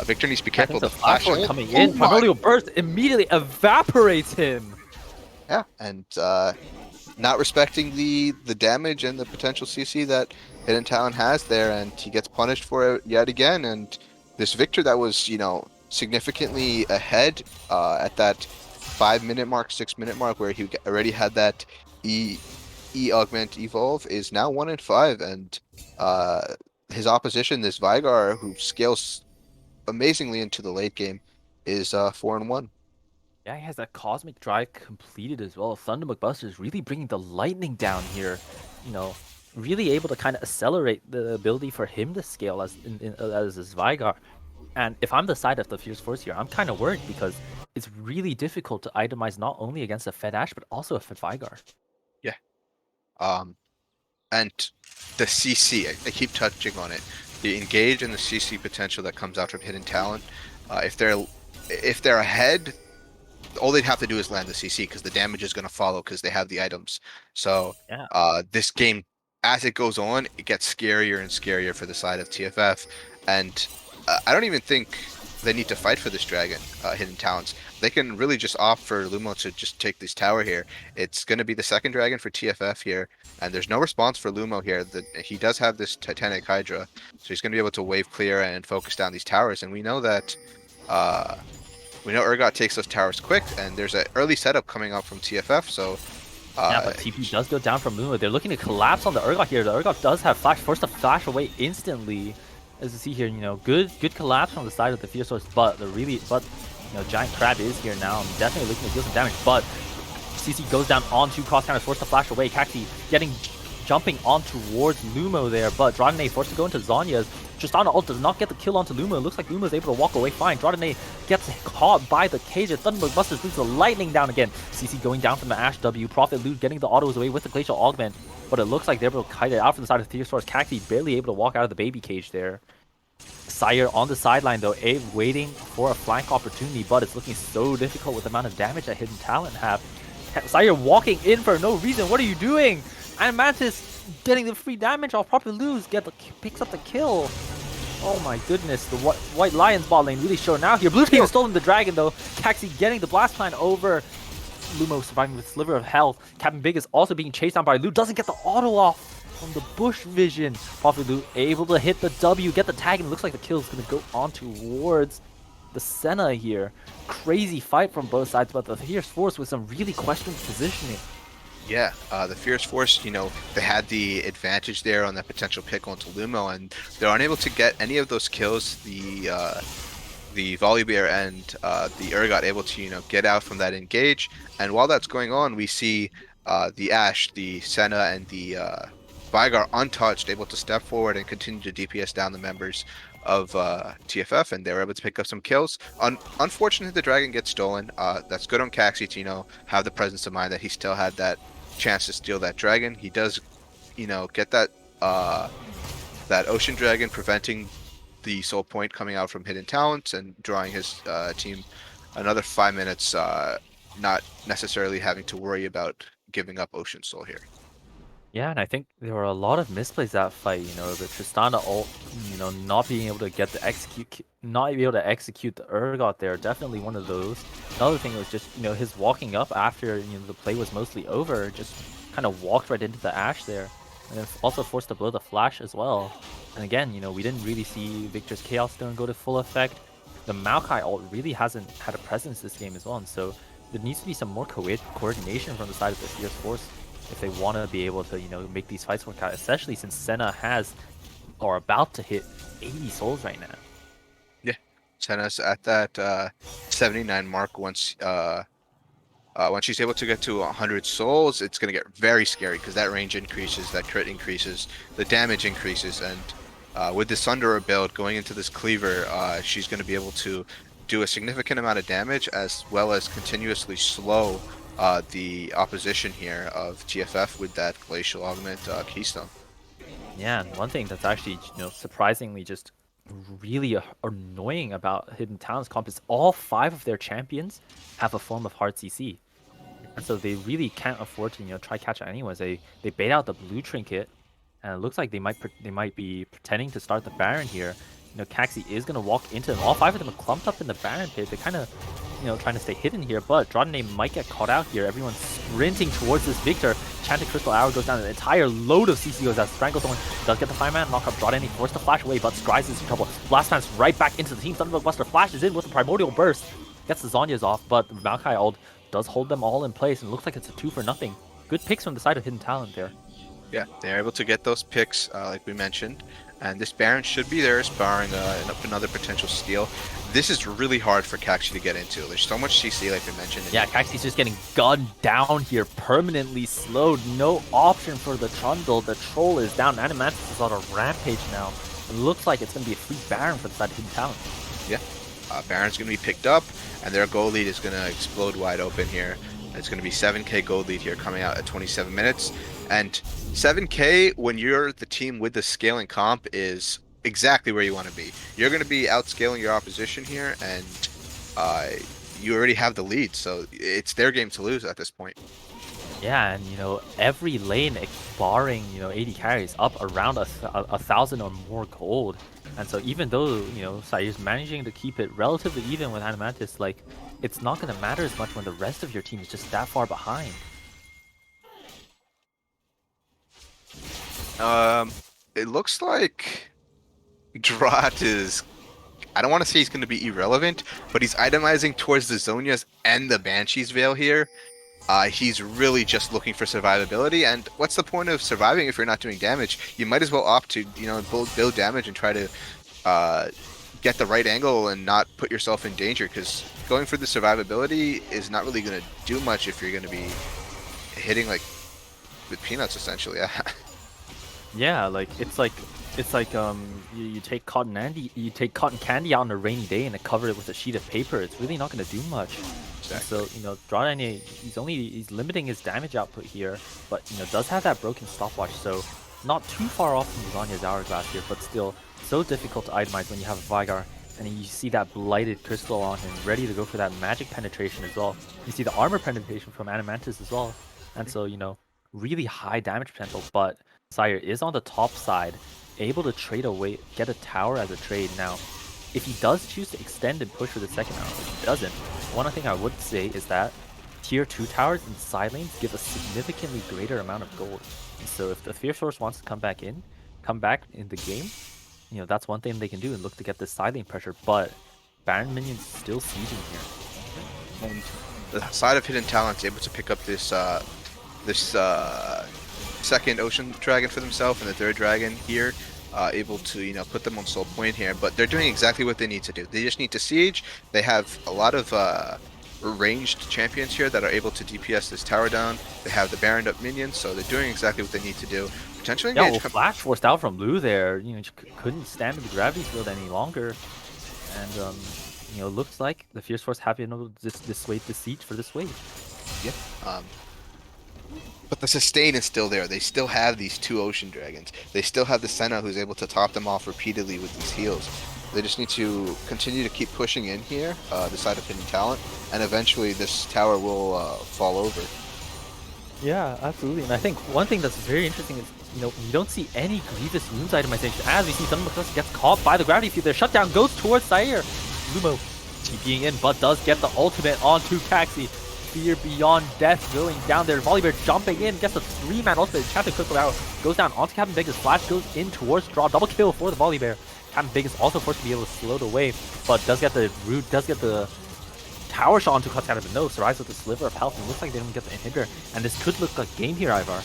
Victor needs to be I careful. think the The flash flash. forward Oh, coming oh in. my! Primordial Burst immediately evaporates him. Yeah, and not respecting the damage and the potential CC that Hidden Talent has there, and he gets punished for it yet again. And this Victor that was, significantly ahead at that 5 minute mark, 6 minute mark, where he already had that E augment evolve, is now 1-5, and uh, his opposition, this Vygar, who scales amazingly into the late game, is 4-1. Yeah, he has that Cosmic Drive completed as well. Thunderbolt Buster is really bringing the lightning down here. You know, really able to kind of accelerate the ability for him to scale as his Vygar. And if I'm the side of the Fierce Force here, I'm kind of worried because it's really difficult to itemize not only against a Fed Ash, but also a Fed Vygar. Yeah. Um, and the CC, I keep touching on it. The engage and the CC potential that comes out from Hidden Talent. If they're ahead, all they'd have to do is land the CC because the damage is going to follow because they have the items. So Yeah. this game, as it goes on, it gets scarier and scarier for the side of TFF. And I don't even think they need to fight for this dragon, Hidden Talents. They can really just opt for Lumo to just take this tower here. It's going to be the second dragon for TFF here, and there's no response for Lumo here. He does have this Titanic Hydra, so he's going to be able to wave clear and focus down these towers. And we know that Urgot takes those towers quick, and there's an early setup coming up from TFF, so Yeah, but TP does go down from Luma. They're looking to collapse on the Urgot here. The Urgot does have flash, forced to flash away instantly. As you see here, good collapse on the side of the Fierce Source, but Giant Crab is here now. I'm definitely looking to deal some damage, but CC goes down onto cross counters, forced to flash away. Caxi jumping on towards Lumo there, but Draudene forced to go into Zanya's. Tristana ult does not get the kill onto Luma. It looks like Luma is able to walk away fine. Draudene gets caught by the cage. Thunderbolt Busters leads the lightning down again. CC going down from the Ashe W. Prophet Loot getting the autos away with the Glacial Augment, but it looks like they're able to kite it out from the side of the Theosaurus. Cacti barely able to walk out of the baby cage there. Sire on the sideline though, waiting for a flank opportunity, but it's looking so difficult with the amount of damage that Hidden Talent have. Sire walking in for no reason. What are you doing? And Mantis getting the free damage off, probably picks up the kill. Oh my goodness, the White Lions bot lane really showing out here. Blue team has stolen the dragon though. Caxi getting the blast plan over. Lumo surviving with Sliver of Health. Captain Big is also being chased down by Lu. Doesn't get the auto off from the bush vision. Prophet Lu able to hit the W, get the tag, and it looks like the kill is going to go on towards the Senna here. Crazy fight from both sides, but the Fierce Force with some really questionable positioning. Yeah, the Fierce Force, they had the advantage there on that potential pick onto Lumo, and they're unable to get any of those kills. The Volibear and the Urgot able to, get out from that engage. And while that's going on, we see the Ashe, the Senna, and the Vygar untouched, able to step forward and continue to DPS down the members of TFF, and they were able to pick up some kills. Unfortunately, the dragon gets stolen. That's good on Caxi to, have the presence of mind that he still had that chance to steal that dragon. He does, get that that Ocean Dragon, preventing the soul point coming out from Hidden Talents and drawing his team another 5 minutes not necessarily having to worry about giving up Ocean Soul here. Yeah, and I think there were a lot of misplays that fight. You know, the Tristana ult, you know, not being able to get the not be able to execute the Urgot there. Definitely one of those. Another thing was just, you know, his walking up after, you know, the play was mostly over, just kind of walked right into the Ashe there, and then also forced to blow the flash as well. And again, you know, we didn't really see Victor's Chaos Stone go to full effect. The Maokai ult really hasn't had a presence this game as well, and so there needs to be some more coordination from the side of the Fierce Force if they want to be able to, you know, make these fights work out, especially since Senna has or about to hit 80 souls right now. Yeah, Senna's at that 79 mark. Once she's able to get to 100 souls, it's going to get very scary because that range increases, that crit increases, the damage increases, and with this Thunderer build going into this Cleaver, she's going to be able to do a significant amount of damage as well as continuously slow the opposition here of TFF with that Glacial Augment Keystone. Yeah, and one thing that's actually, you know, surprisingly just really annoying about Hidden Talents comp is all 5 of their champions have a form of hard CC. And so they really can't afford to, you know, try catch it anyways. They bait out the blue trinket, and it looks like they might be pretending to start the Baron here. You know, Caxi is gonna walk into them. All 5 of them are clumped up in the Baron pit. They're kind of, you know, trying to stay hidden here, but Draudene might get caught out here. Everyone's sprinting towards this Victor. Chanted Crystal Hour goes down. An entire load of CC goes out. Stranglethorn does get the 5-man knock up. Draudene forced to flash away, but Scryze is in trouble. Blast Man's right back into the team. Thunderbolt Buster flashes in with a Primordial Burst. Gets the Zhonya's off, but Maokai ult does hold them all in place, and looks like it's a 2 for nothing. Good picks from the side of Hidden Talent there. Yeah, they're able to get those picks, like we mentioned, and this Baron should be theirs, barring another potential steal. This is really hard for Kaxi to get into. There's so much CC, like we mentioned. Yeah, Caxi's just getting gunned down here, permanently slowed. No option for the Trundle. The Troll is down. Animantis is on a rampage now. It looks like it's going to be a free Baron for the side of Hidden Talent. Yeah, Baron's going to be picked up, and their goal lead is going to explode wide open here. It's going to be 7k gold lead here coming out at 27 minutes. And 7k, when you're the team with the scaling comp, is exactly where you want to be. You're going to be outscaling your opposition here, and you already have the lead, so it's their game to lose at this point. Yeah, and you know, every lane, barring, you know, 80 carries, up around a 1,000 or more gold. And so even though, you know, Saire's managing to keep it relatively even with Animantis, like, it's not going to matter as much when the rest of your team is just that far behind. It looks like Drat is, I don't want to say he's going to be irrelevant, but he's itemizing towards the Zhonya's and the Banshee's Veil here. He's really just looking for survivability, and what's the point of surviving if you're not doing damage? You might as well opt to, you know, build damage and try to get the right angle and not put yourself in danger, because going for the survivability is not really going to do much if you're going to be hitting like with peanuts essentially. Yeah, like it's like you take cotton candy out on a rainy day and cover it with a sheet of paper. It's really not going to do much. Exactly. So, you know, Draudene, he's limiting his damage output here, but, you know, does have that broken stopwatch, so not too far off from Zhonya's Hourglass here, but still so difficult to itemize when you have a Vigar, and you see that blighted crystal on him, ready to go for that magic penetration as well. You see the armor penetration from Animantis as well, and so, you know, really high damage potential, but Sire is on the top side, able to trade away, get a tower as a trade. Now, if he does choose to extend and push for the second round, if he doesn't, one thing I would say is that tier 2 towers in side lanes give a significantly greater amount of gold. And so if the Fierce Force wants to come back in the game, you know, that's one thing they can do and look to get this side lane pressure, but Baron minions still sieging here. And the side of Hidden Talent's able to pick up this second Ocean Dragon for themselves, and the third dragon here, able to, you know, put them on soul point here. But they're doing exactly what they need to do. They just need to siege. They have a lot of ranged champions here that are able to DPS this tower down. They have the Baron up minions, so they're doing exactly what they need to do. Potentially engage. Yeah, well, flash forced out from Blue there. You know, couldn't stand the gravity field any longer, and you know, looks like the Fierce Force have been able to dissuade the siege for this wave. Yeah. But the sustain is still there. They still have these two Ocean Dragons. They still have the Senna who's able to top them off repeatedly with these heals. They just need to continue to keep pushing in here, the side of hidden talent, and eventually this tower will fall over. Yeah, absolutely. And I think one thing that's very interesting is, you don't see any Grievous runes itemization. As we see, Thunderbolt gets caught by the gravity field. Their shutdown goes towards Zaire. Lumo TPing in, but does get the ultimate onto Taxi. Fear Beyond Death going down there. Volibear jumping in, gets the 3-man ultimate. Captain Quick out, goes down onto Captain Big. His flash goes in towards draw. Double kill for the Volibear. Captain Big is also forced to be able to slow the way, but does get the root, does get the tower shot onto cuts out of the nose. Survives with a sliver of health. And looks like they don't get the inhibitor. And this could look like game here, Ivar.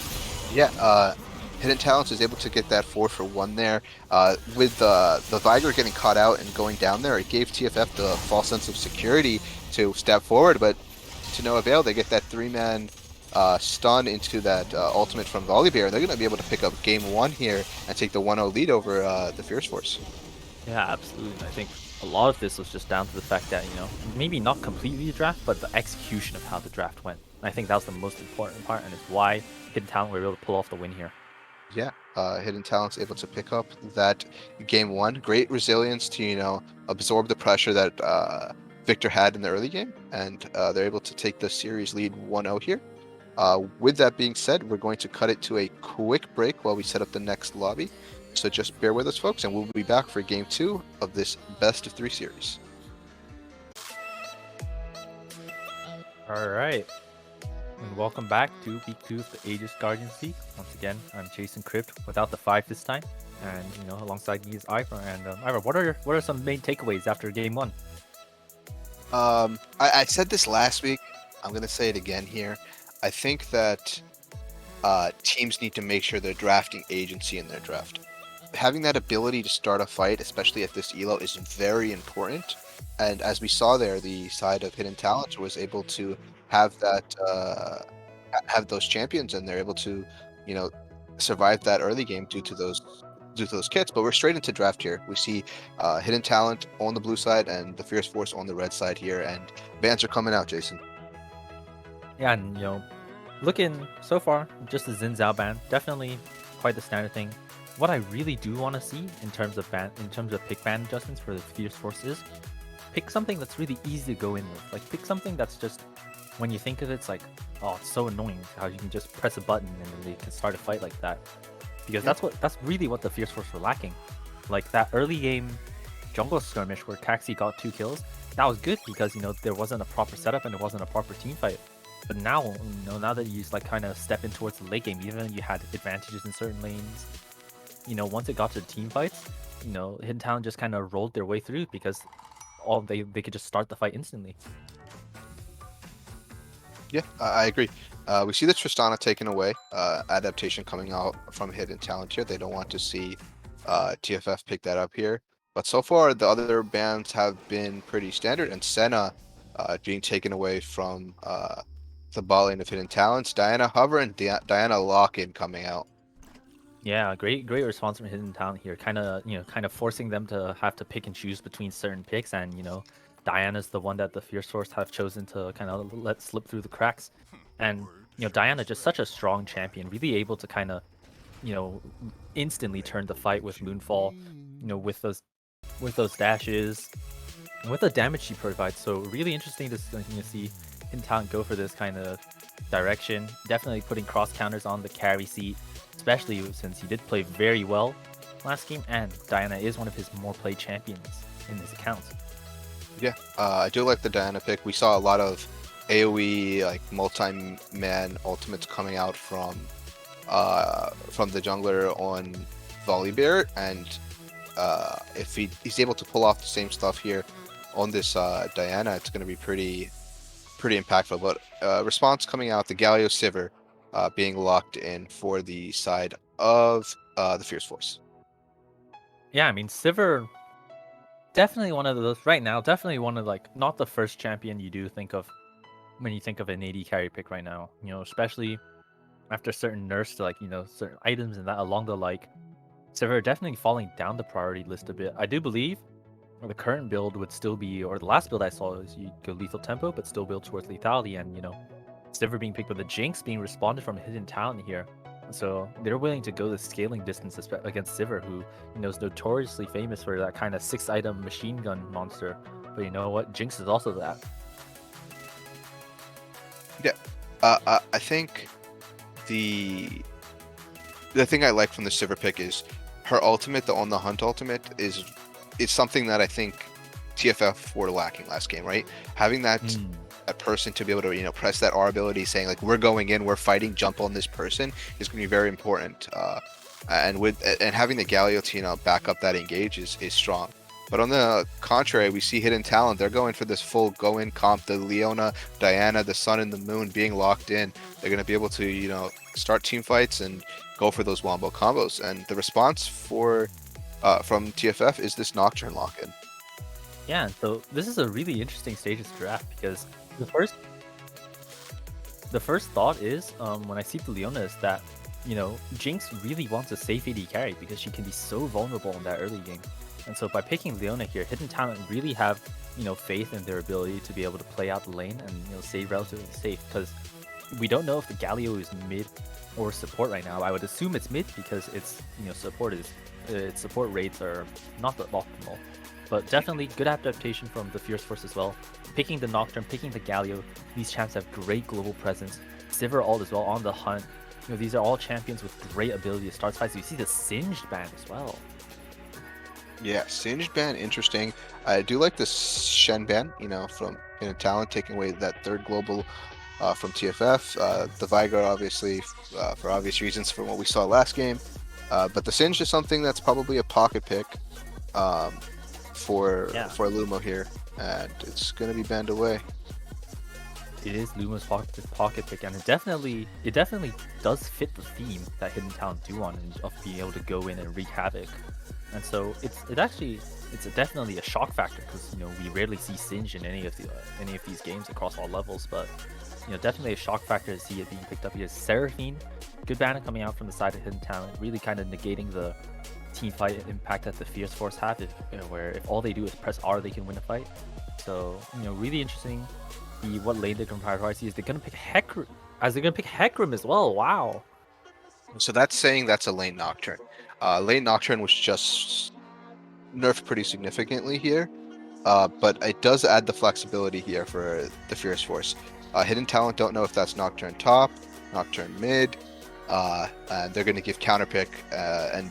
Yeah, Hidden Talents is able to get that 4 for 1 there. With the Vigor getting caught out and going down there, it gave TFF the false sense of security to step forward, but to no avail. They get that 3-man stun into that ultimate from Volibear. They're going to be able to pick up game 1 here and take the 1-0 lead over the Fierce Force. Yeah, absolutely. I think a lot of this was just down to the fact that, maybe not completely the draft, but the execution of how the draft went. And I think that was the most important part, and it's why Hidden Talent were able to pull off the win here. Yeah, Hidden Talent's able to pick up that game 1. Great resilience to, absorb the pressure that Victor had in the early game, and they're able to take the series lead 1-0 here. With that being said, we're going to cut it to a quick break while we set up the next lobby. So just bear with us, folks, and we'll be back for game 2 of this best of 3 series. All right. And welcome back to week 2 of the Aegis Guardians League. Once again, I'm Jason Crypt without the 5 this time. And, alongside me is Ivor. And, Ivor, what are some main takeaways after game 1? I said this last week. I'm going to say it again here. I think that teams need to make sure they're drafting agency in their draft. Having that ability to start a fight, especially at this elo, is very important. And as we saw there, the side of Hidden Talents was able to have that have those champions, and they're able to, survive that early game due to those kits. But we're straight into draft here. We see Hidden Talent on the blue side and the Fierce Force on the red side here, and bans are coming out, Jason. Yeah, and looking so far, just the Xin Zhao ban, definitely quite the standard thing. What I really do want to see in terms of pick ban adjustments for the Fierce Force is pick something that's really easy to go in with. Like, pick something that's just, when you think of it, it's like, oh, it's so annoying how you can just press a button and then they can start a fight like that. Because that's really what the Fierce Force were lacking. Like that early game jungle skirmish where Kaxi got 2 kills, that was good because there wasn't a proper setup and it wasn't a proper team fight. But now, now that you kind of step in towards the late game, even though you had advantages in certain lanes, once it got to the team fights, Hidden Talent just kind of rolled their way through because they could just start the fight instantly. Yeah, I agree. We see the Tristana taken away, adaptation coming out from Hidden Talent here. They don't want to see TFF pick that up here. But so far, the other bans have been pretty standard, and Senna being taken away from the ball lane of Hidden Talents. Diana Hover and Diana Lock-in coming out. Yeah, great response from Hidden Talent here. Kind of forcing them to have to pick and choose between certain picks, and Diana's the one that the Fierce Force have chosen to kind of let slip through the cracks. And Diana, just such a strong champion, really able to kind of instantly turn the fight with Moonfall, with those dashes, and with the damage she provides. So really interesting to see Hidden Talent go for this kind of direction. Definitely putting cross counters on the carry seat, especially since he did play very well last game, and Diana is one of his more played champions in his accounts. Yeah, I do like the Diana pick. We saw a lot of AoE, like multi-man ultimates coming out from the jungler on Volibear, and if he's able to pull off the same stuff here on this Diana, it's going to be pretty impactful. But response coming out, the Galio Sivir being locked in for the side of the Fierce Force. Yeah, I mean, Sivir, definitely one of those right now. Definitely one of, like, not the first champion you do think of when you think of an AD carry pick right now. Especially after certain nerfs to, like, certain items and that along the like. Sivir definitely falling down the priority list a bit. I do believe the current build would still be, or the last build I saw is you go lethal tempo, but still build towards lethality, and Sivir being picked with the Jinx being responded from Hidden Talent here. So they're willing to go the scaling distance against Sivir, who is notoriously famous for that kind of 6-item machine gun monster. But you know what? Jinx is also that. Yeah, I think the the thing I like from the Sivir pick is her ultimate, the On the Hunt ultimate, is something that I think TFF were lacking last game, right? Having that person to be able to press that R ability, saying like we're going in, we're fighting, jump on this person is going to be very important. And having the Galio to back up that engage is strong. But on the contrary, we see Hidden Talent. They're going for this full go-in comp. The Leona, Diana, the Sun, and the Moon being locked in. They're going to be able to start team fights and go for those wombo combos. And the response from TFF is this Nocturne lock-in. Yeah, so this is a really interesting stage of draft because the first the first thought is when I see the Leona is that Jinx really wants a safe AD carry because she can be so vulnerable in that early game. And so by picking Leona here, Hidden Talent really have faith in their ability to be able to play out the lane and stay relatively safe because we don't know if the Galio is mid or support right now. I would assume it's mid because its its support rates are not that optimal. But definitely good adaptation from the Fierce Force as well. Picking the Nocturne, picking the Galio, these champs have great global presence. Sivir ult as well on the hunt. These are all champions with great ability to start fights. You see the Singed ban as well. Yeah, Singed ban, interesting. I do like the Shen ban, from Hidden Talent, taking away that third global from TFF. The Vigar, obviously, for obvious reasons from what we saw last game. But the Singed is something that's probably a pocket pick for Lumo here, and it's going to be banned away. It is Luma's pocket pick, and it definitely does fit the theme that Hidden Talent do on of being able to go in and wreak havoc. And so it's definitely a shock factor because we rarely see Singe in any of these games across all levels, but definitely a shock factor to see it being picked up here. Seraphine, good banner coming out from the side of Hidden Talent, really kind of negating the team fight impact that the Fierce Force have, where if all they do is press R, they can win a fight. So really interesting. What lane they're going to prioritize is they're going to pick Hecarim as well. Wow. So that's saying that's a lane Nocturne. Lane Nocturne was just nerfed pretty significantly here, but it does add the flexibility here for the Fierce Force. Hidden Talent don't know if that's Nocturne top, Nocturne mid, and they're going to give counterpick and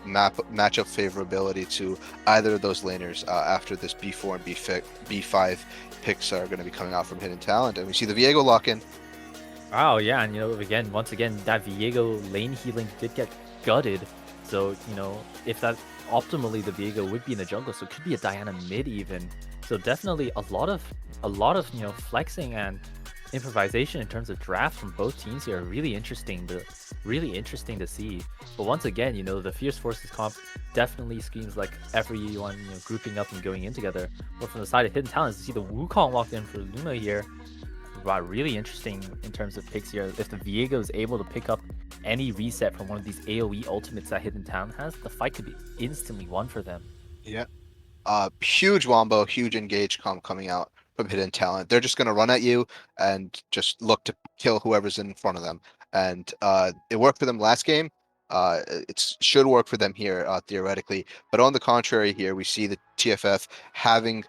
matchup favorability to either of those laners after this B4 and B5 picks are going to be coming out from Hidden Talent. And we see the Viego lock-in. Wow, yeah, and once again, that Viego lane healing did get gutted. So, if that optimally the Viego would be in the jungle, so it could be a Diana mid even. So definitely a lot of flexing and improvisation in terms of draft from both teams here are really interesting to see. But once again, the Fierce Forces comp definitely screams like everyone grouping up and going in together. But from the side of Hidden Talents, to see the Wukong locked in for Luma here, wow, really interesting in terms of picks here. If the Viego is able to pick up any reset from one of these AoE ultimates that Hidden Talent has, the fight could be instantly won for them. Yeah. Huge wombo, huge engage comp coming out from Hidden Talent. They're just going to run at you and just look to kill whoever's in front of them. And it worked for them last game. It should work for them here, theoretically. But on the contrary here, we see the TFF having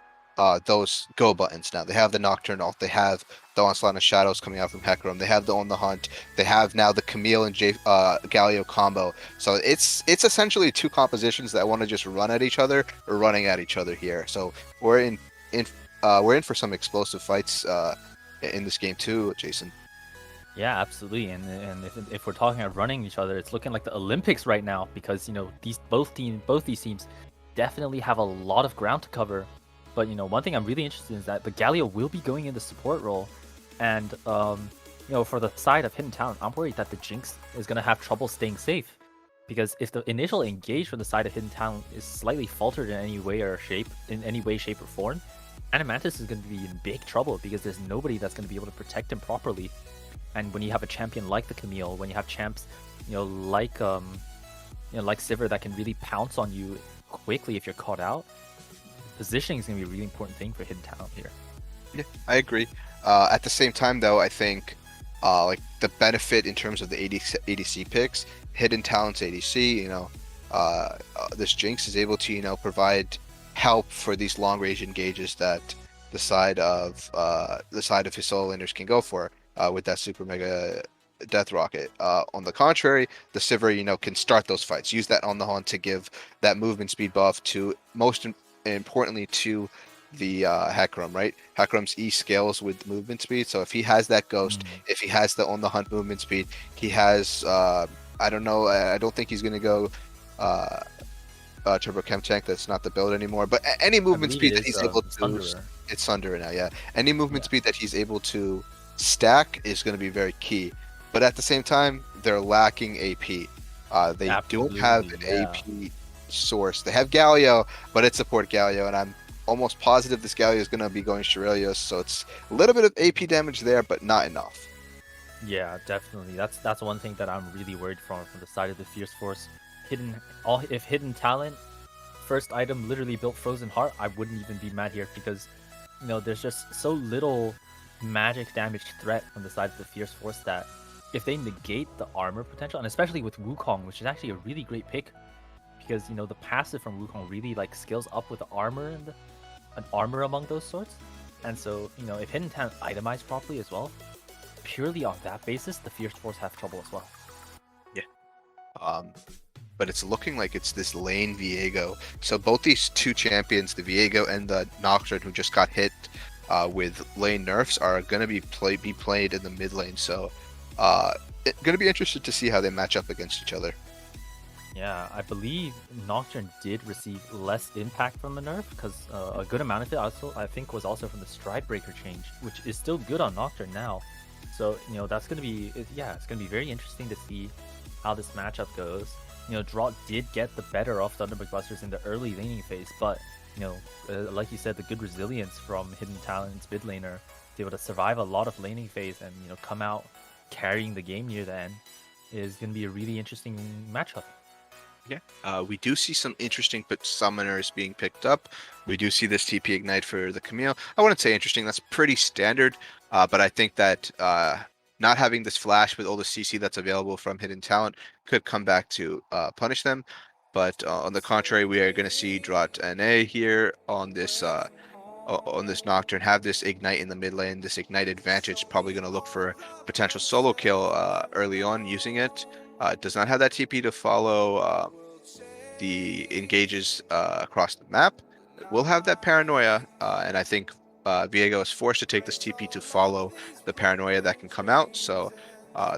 those go buttons now. They have the Nocturne ult. They have the Onslaught of Shadows coming out from Hecarim. They have the On the Hunt. They have now the Camille and Galio combo. So it's essentially two compositions that want to just run at each other or running at each other here. So we're in for some explosive fights in this game too, Jason. Yeah, absolutely. And if we're talking about running each other, it's looking like the Olympics right now because both these teams definitely have a lot of ground to cover. But one thing I'm really interested in is that the Galio will be going into support role, and for the side of Hidden Talent, I'm worried that the Jinx is gonna have trouble staying safe, because if the initial engage from the side of Hidden Talent is slightly faltered in any way, shape, or form, Animantis is gonna be in big trouble because there's nobody that's gonna be able to protect him properly. And when you have a champion like the Camille, when you have champs, like Sivir that can really pounce on you quickly if you're caught out, positioning is going to be a really important thing for Hidden Talent here. Yeah, I agree. At the same time, though, I think like the benefit in terms of the ADC picks, hidden talents ADC. This Jinx is able to provide help for these long range engages that the side of his solo laners can go for with that super mega death rocket. On the contrary, the Sivir can start those fights, use that on the hunt to give that movement speed buff to importantly to the Hecarim, right? Hecarim's E scales with movement speed, so if he has that ghost, Mm, if he has the on the hunt movement speed, he has I don't know, I don't think he's gonna go uh Turbo Chem Tank. That's not the build anymore. But any I movement believe it speed that is he's able to, Thunderer. it's Sunder now. Yeah, any movement Yeah, speed that he's able to stack is going to be very key. But at the same time, they're lacking AP. They don't have absolutely. an Yeah. AP source. They have Galio, but it support Galio, and I'm almost positive this Galio is going to be going Shirelios. So it's a little bit of AP damage there, but not enough. Yeah, definitely. That's one thing that I'm really worried from the side of the Fierce Force. If hidden talent first item literally built Frozen Heart, I wouldn't even be mad here because there's just so little magic damage threat from the side of the Fierce Force that if they negate the armor potential, and especially with Wukong, which is actually a really great pick because the passive from Wukong really like scales up with armor and an armor among those sorts. And so, if hidden talent itemized properly as well, purely on that basis, the Fierce Force have trouble as well. Yeah. Um, but it's looking like it's this lane Viego. So both these two champions, the Viego and the Nocturne, who just got hit with lane nerfs, are going to be played in the mid lane. So going to be interested to see how they match up against each other. Yeah, I believe Nocturne did receive less impact from the nerf because a good amount of it also I think was also from the Stride Breaker change, which is still good on Nocturne now. So that's gonna be it's gonna be very interesting to see how this matchup goes. Draught did get the better of Thunderbolt Busters in the early laning phase, but like you said, the good resilience from Hidden Talent's mid laner to be able to survive a lot of laning phase and come out carrying the game near the end is gonna be a really interesting matchup. Yeah. We do see some interesting summoners being picked up. We do see this TP Ignite for the Camille. I wouldn't say interesting. That's pretty standard. But I think that not having this flash with all the CC that's available from Hidden Talent could come back to punish them. But on the contrary, we are going to see Drought NA here on this Nocturne have this Ignite in the mid lane. This Ignite advantage, probably going to look for potential solo kill early on using it. It does not have that TP to follow the engages across the map. It will have that paranoia, and I think Viego is forced to take this TP to follow the paranoia that can come out. So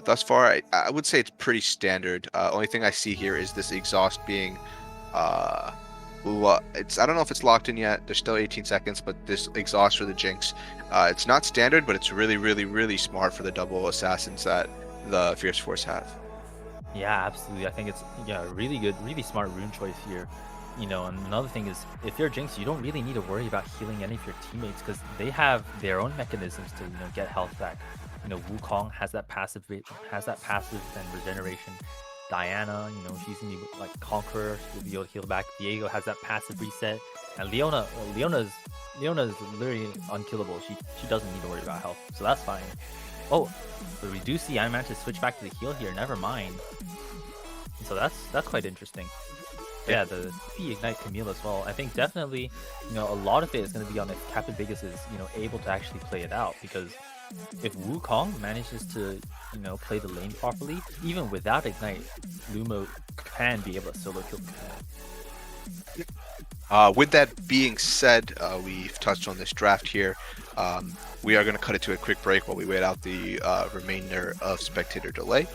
thus far, I would say it's pretty standard. Only thing I see here is this exhaust being uh, it's I don't know if it's locked in yet. There's still 18 seconds, but this exhaust for the Jinx, it's not standard, but it's really, really, really smart for the double assassins that the Fierce Force have. Yeah, absolutely. I think it's really good, really smart rune choice here. And another thing is if you're Jinx, you don't really need to worry about healing any of your teammates because they have their own mechanisms to get health back. Wukong has that passive and regeneration. Diana, she's gonna be like Conqueror, she'll be able to heal back. Diego has that passive reset, and Leona's literally unkillable. She doesn't need to worry about health, so that's fine. Oh, but we do see I managed to switch back to the heal here. Never mind. So that's quite interesting. Yeah. Yeah, the CP Ignite Camille as well. I think definitely, a lot of it is going to be on if Captain Vegas is, able to actually play it out. Because if Wukong manages to, play the lane properly, even without Ignite, Lumo can be able to solo kill Camille. With that being said, we've touched on this draft here. We are going to cut it to a quick break while we wait out the remainder of spectator delay.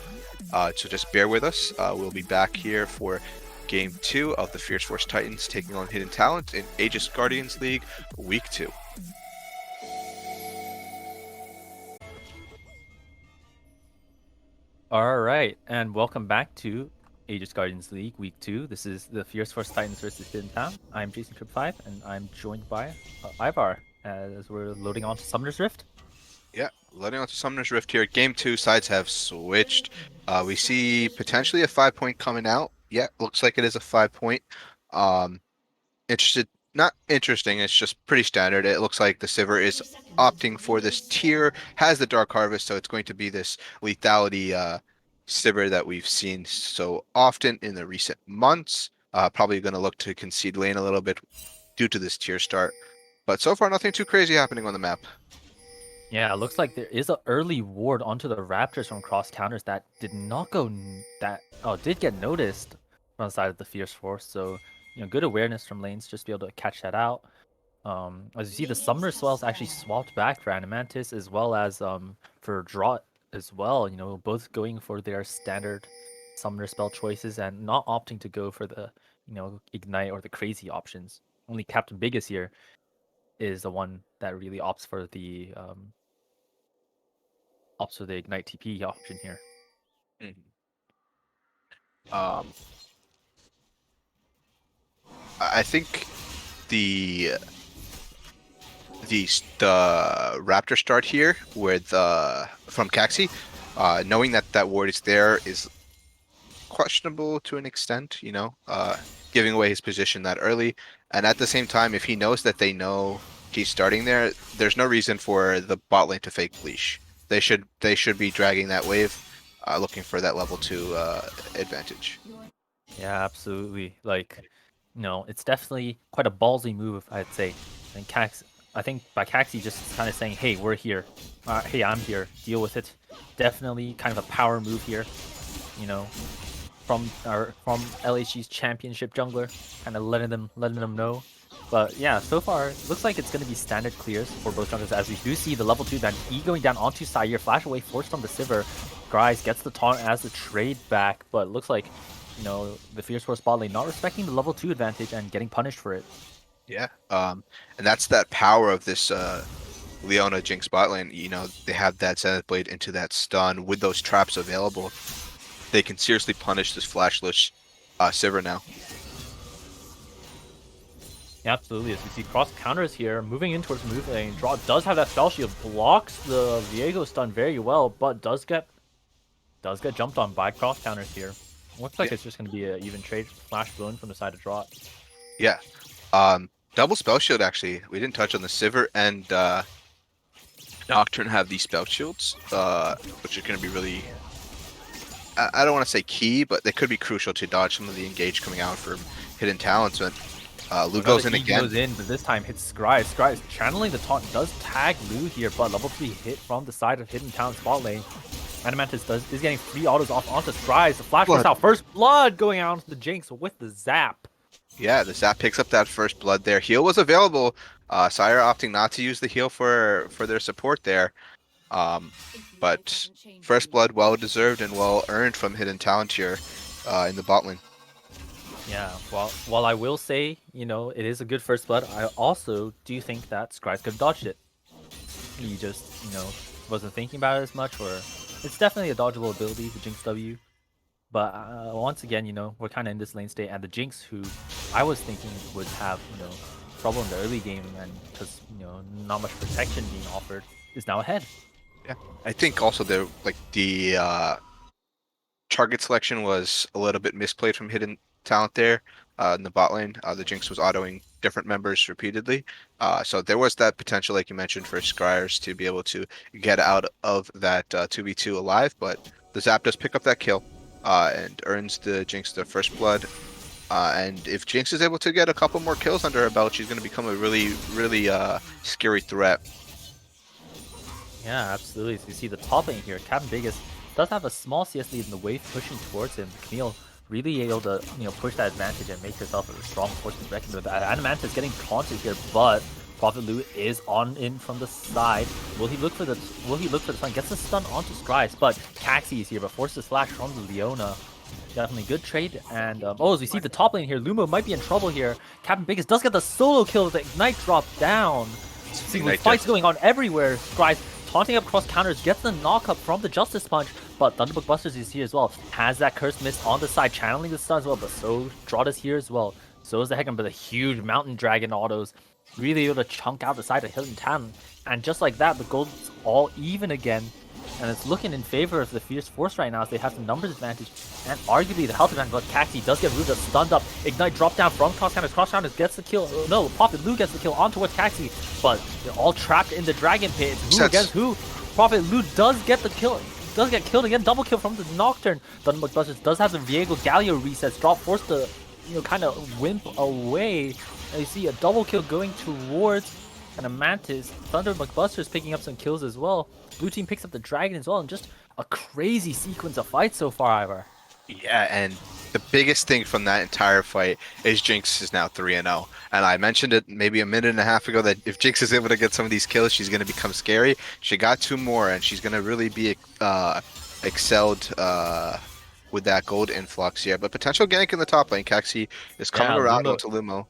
So just bear with us. We'll be back here for Game 2 of the Fierce Force Titans taking on Hidden Talent in Aegis Guardians League Week 2. All right, and welcome back to Aegis Guardians League Week 2. This is the Fierce Force Titans versus Hidden Town. I'm Jason Trip 5, and I'm joined by Ivar as we're loading on to Summoner's Rift. Yeah, letting on to Summoner's Rift here. Game 2 sides have switched. We see potentially a 5 point coming out. Yeah, looks like it is a 5 point. Um, interested not interesting. It's just pretty standard. It looks like the Sivir is opting for this tier, has the Dark Harvest, so it's going to be this lethality Sivir that we've seen so often in the recent months. Probably going to look to concede lane a little bit due to this tier start. But so far, nothing too crazy happening on the map. Yeah, it looks like there is an early ward onto the Raptors from cross counters that did not go did get noticed from the side of the Fierce Force. So good awareness from lanes just to be able to catch that out. As you see, the Summoner Swells actually swapped back for Animantis as well as for Draught as well. Both going for their standard Summoner spell choices and not opting to go for the Ignite or the crazy options. Only Captain Biggest here is the one that really opts for the Ignite TP option here. Mhm. Um, I think the the Raptor start here with from Caxi, knowing that that ward is there is questionable to an extent, giving away his position that early. And at the same time, if he knows that they know he's starting there, there's no reason for the bot lane to fake leash. They should be dragging that wave, looking for that level 2 advantage. Yeah, absolutely. Like, it's definitely quite a ballsy move, I'd say. And I think by Caxi just kind of saying, "Hey, we're here. Hey, I'm here. Deal with it." Definitely kind of a power move here. You know, from LHG's championship jungler, kind of letting them know. But yeah, so far looks like it's going to be standard clears for both junglers, as we do see the level 2 then E going down onto Sire, flash away forced on the Sivir. Grise gets the taunt as the trade back, but looks like the Fierce Force bot lane not respecting the level 2 advantage and getting punished for it. Yeah. And that's that power of this Leona Jinx bot lane. They have that Zenith Blade into that stun with those traps available. They can seriously punish this flashless Sivir now. Yeah, absolutely. As we see cross counters here, moving in towards move lane. Draw does have that spell shield, blocks the Viego stun very well, but does get jumped on by cross counters here. Looks like Yeah. it's just going to be an even trade flash blown from the side of Draw. Yeah. Double spell shield actually. We didn't touch on the Sivir and Nocturne have these spell shields, which are going to be really. I don't want to say key, but they could be crucial to dodge some of the engage coming out from hidden talents. But Lu Another goes in E again. goes in, but this time hits Scry. Scry channeling the taunt does tag Lu here, but level 3 hit from the side of hidden talent spot lane. Animantis is getting free autos off onto Scry. The flash force out. First blood going out onto the Jinx with the zap. Yeah, the Zap picks up that first blood there. Heal was available. Sire opting not to use the heal for their support there. But first blood well deserved and well earned from hidden talent here in the bot lane. Yeah, while I will say, it is a good first blood, I also do think that Scry's could have dodged it. He just, wasn't thinking about it as much, or it's definitely a dodgeable ability, the Jinx W. But once again, we're kind of in this lane state, and the Jinx, who I was thinking would have, trouble in the early game, and because not much protection being offered, is now ahead. Yeah, I think also the target selection was a little bit misplayed from hidden talent there in the bot lane. The Jinx was autoing different members repeatedly. So there was that potential, like you mentioned, for Scryers to be able to get out of that 2v2 alive, but the Zap does pick up that kill and earns the Jinx the first blood. And if Jinx is able to get a couple more kills under her belt, she's going to become a really, really scary threat. Yeah, absolutely. So you see the top lane here, Captain Vegas does have a small CS lead in the wave pushing towards him. Camille really able to push that advantage and make herself a strong force to reckon with. Animantis getting taunted here, but Prophet Lu is on in from the side. Will he look for the stun? Gets the stun onto Scry's, but Caxi is here, but forces flash from the Leona. Definitely good trade. And as we see the top lane here, Lumo might be in trouble here. Captain Biggest does get the solo kill with the Ignite drop down. See, with fights going on everywhere. Scry's taunting up cross counters, gets the knock up from the Justice Punch, but Thunderbolt Busters is here as well. Has that Curse Mist on the side, channeling the stun as well, but so Draught is here as well. So is the Hecarim, but the huge Mountain Dragon autos really able to chunk out the side of Hidden Talent. And just like that, the gold's all even again. And it's looking in favor of the Fierce Force right now as they have the numbers advantage and arguably the health advantage, but Caxi does get Ruda stunned up. Ignite drop down from Crosscounters. Crosscounters gets the kill. No, Prophet Lu gets the kill on towards Caxi, but they're all trapped in the Dragon Pit. It's who against who? Prophet Lu does get the kill. Does get killed again. Double kill from the Nocturne. Thunder McBusters does have the Viego Galio resets. Drop force to, kind of wimp away. And you see a double kill going towards and a Mantis. Thunder McBusters picking up some kills as well. Blue team picks up the Dragon as well, and just a crazy sequence of fights so far, Ivar. Yeah, and the biggest thing from that entire fight is Jinx is now 3-0. And I mentioned it maybe a minute and a half ago that if Jinx is able to get some of these kills, she's going to become scary. She got 2 more, and she's going to really be excelled with that gold influx here. But potential gank in the top lane. Caxi is coming around onto Lumo.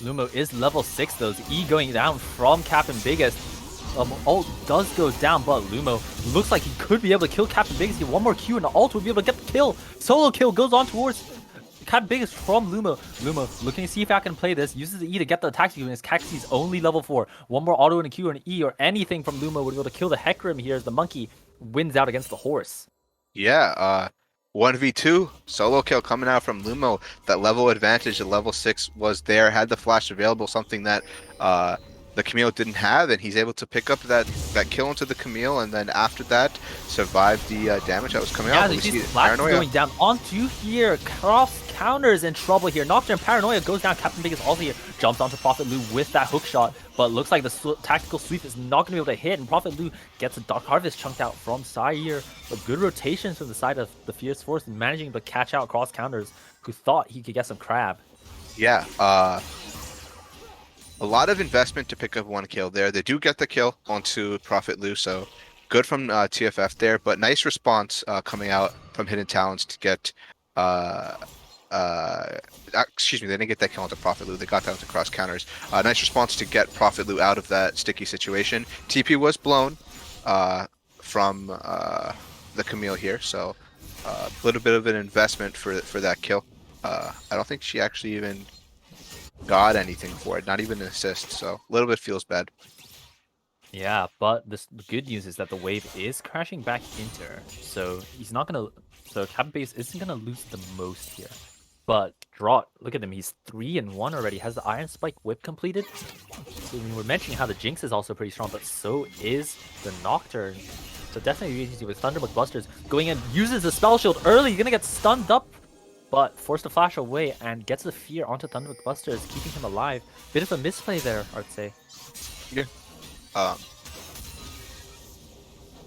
Lumo is level 6 though. The E going down from Captain Biggest. Ult does go down, but Lumo looks like he could be able to kill Captain Biggest. Get one more Q and the ult would be able to get the kill. Solo kill goes on towards Captain Biggest from Lumo. Lumo looking to see if I can play this. Uses the E to get the attack Q, and it's Caxi's only level 4. One more auto and a Q and an E or anything from Lumo would be able to kill the Hecarim here as the monkey wins out against the horse. Yeah, 1v2 solo kill coming out from Lumo. That level advantage at level 6 was there, had the flash available, something that the Camille didn't have, and he's able to pick up that kill into the Camille, and then after that survive the damage that was coming out. Yeah, the flash going down onto here. Cross counters in trouble here. Nocturne Paranoia goes down. Captain Biggest also here jumps onto Prophet Lu with that hook shot, but looks like the tactical sweep is not going to be able to hit, and Prophet Lu gets a Dark Harvest chunked out from Sire. But good rotations from the side of the Fierce Force and managing to catch out cross counters who thought he could get some crab. Yeah, a lot of investment to pick up 1 kill there. They do get the kill onto Prophet Lu, so good from TFF there, but nice response coming out from Hidden Talents to get excuse me, they didn't get that kill onto Prophet Lu, they got that onto cross counters. Nice response to get Prophet Lu out of that sticky situation. TP was blown from the Camille here, so a little bit of an investment for that kill. I don't think she actually even got anything for it, not even an assist, so a little bit feels bad. Yeah, but the good news is that the wave is crashing back into her, so he's not gonna. So Captain Base isn't gonna lose the most here. But Draught, look at him, he's 3-1 already. Has the Iron Spike whip completed? So we were mentioning how the Jinx is also pretty strong, but so is the Nocturne. So definitely easy with Thunder McBusters going in, uses the spell shield early, gonna get stunned up, but forced to flash away and gets the fear onto Thunder McBusters, keeping him alive. Bit of a misplay there, I'd say. Yeah.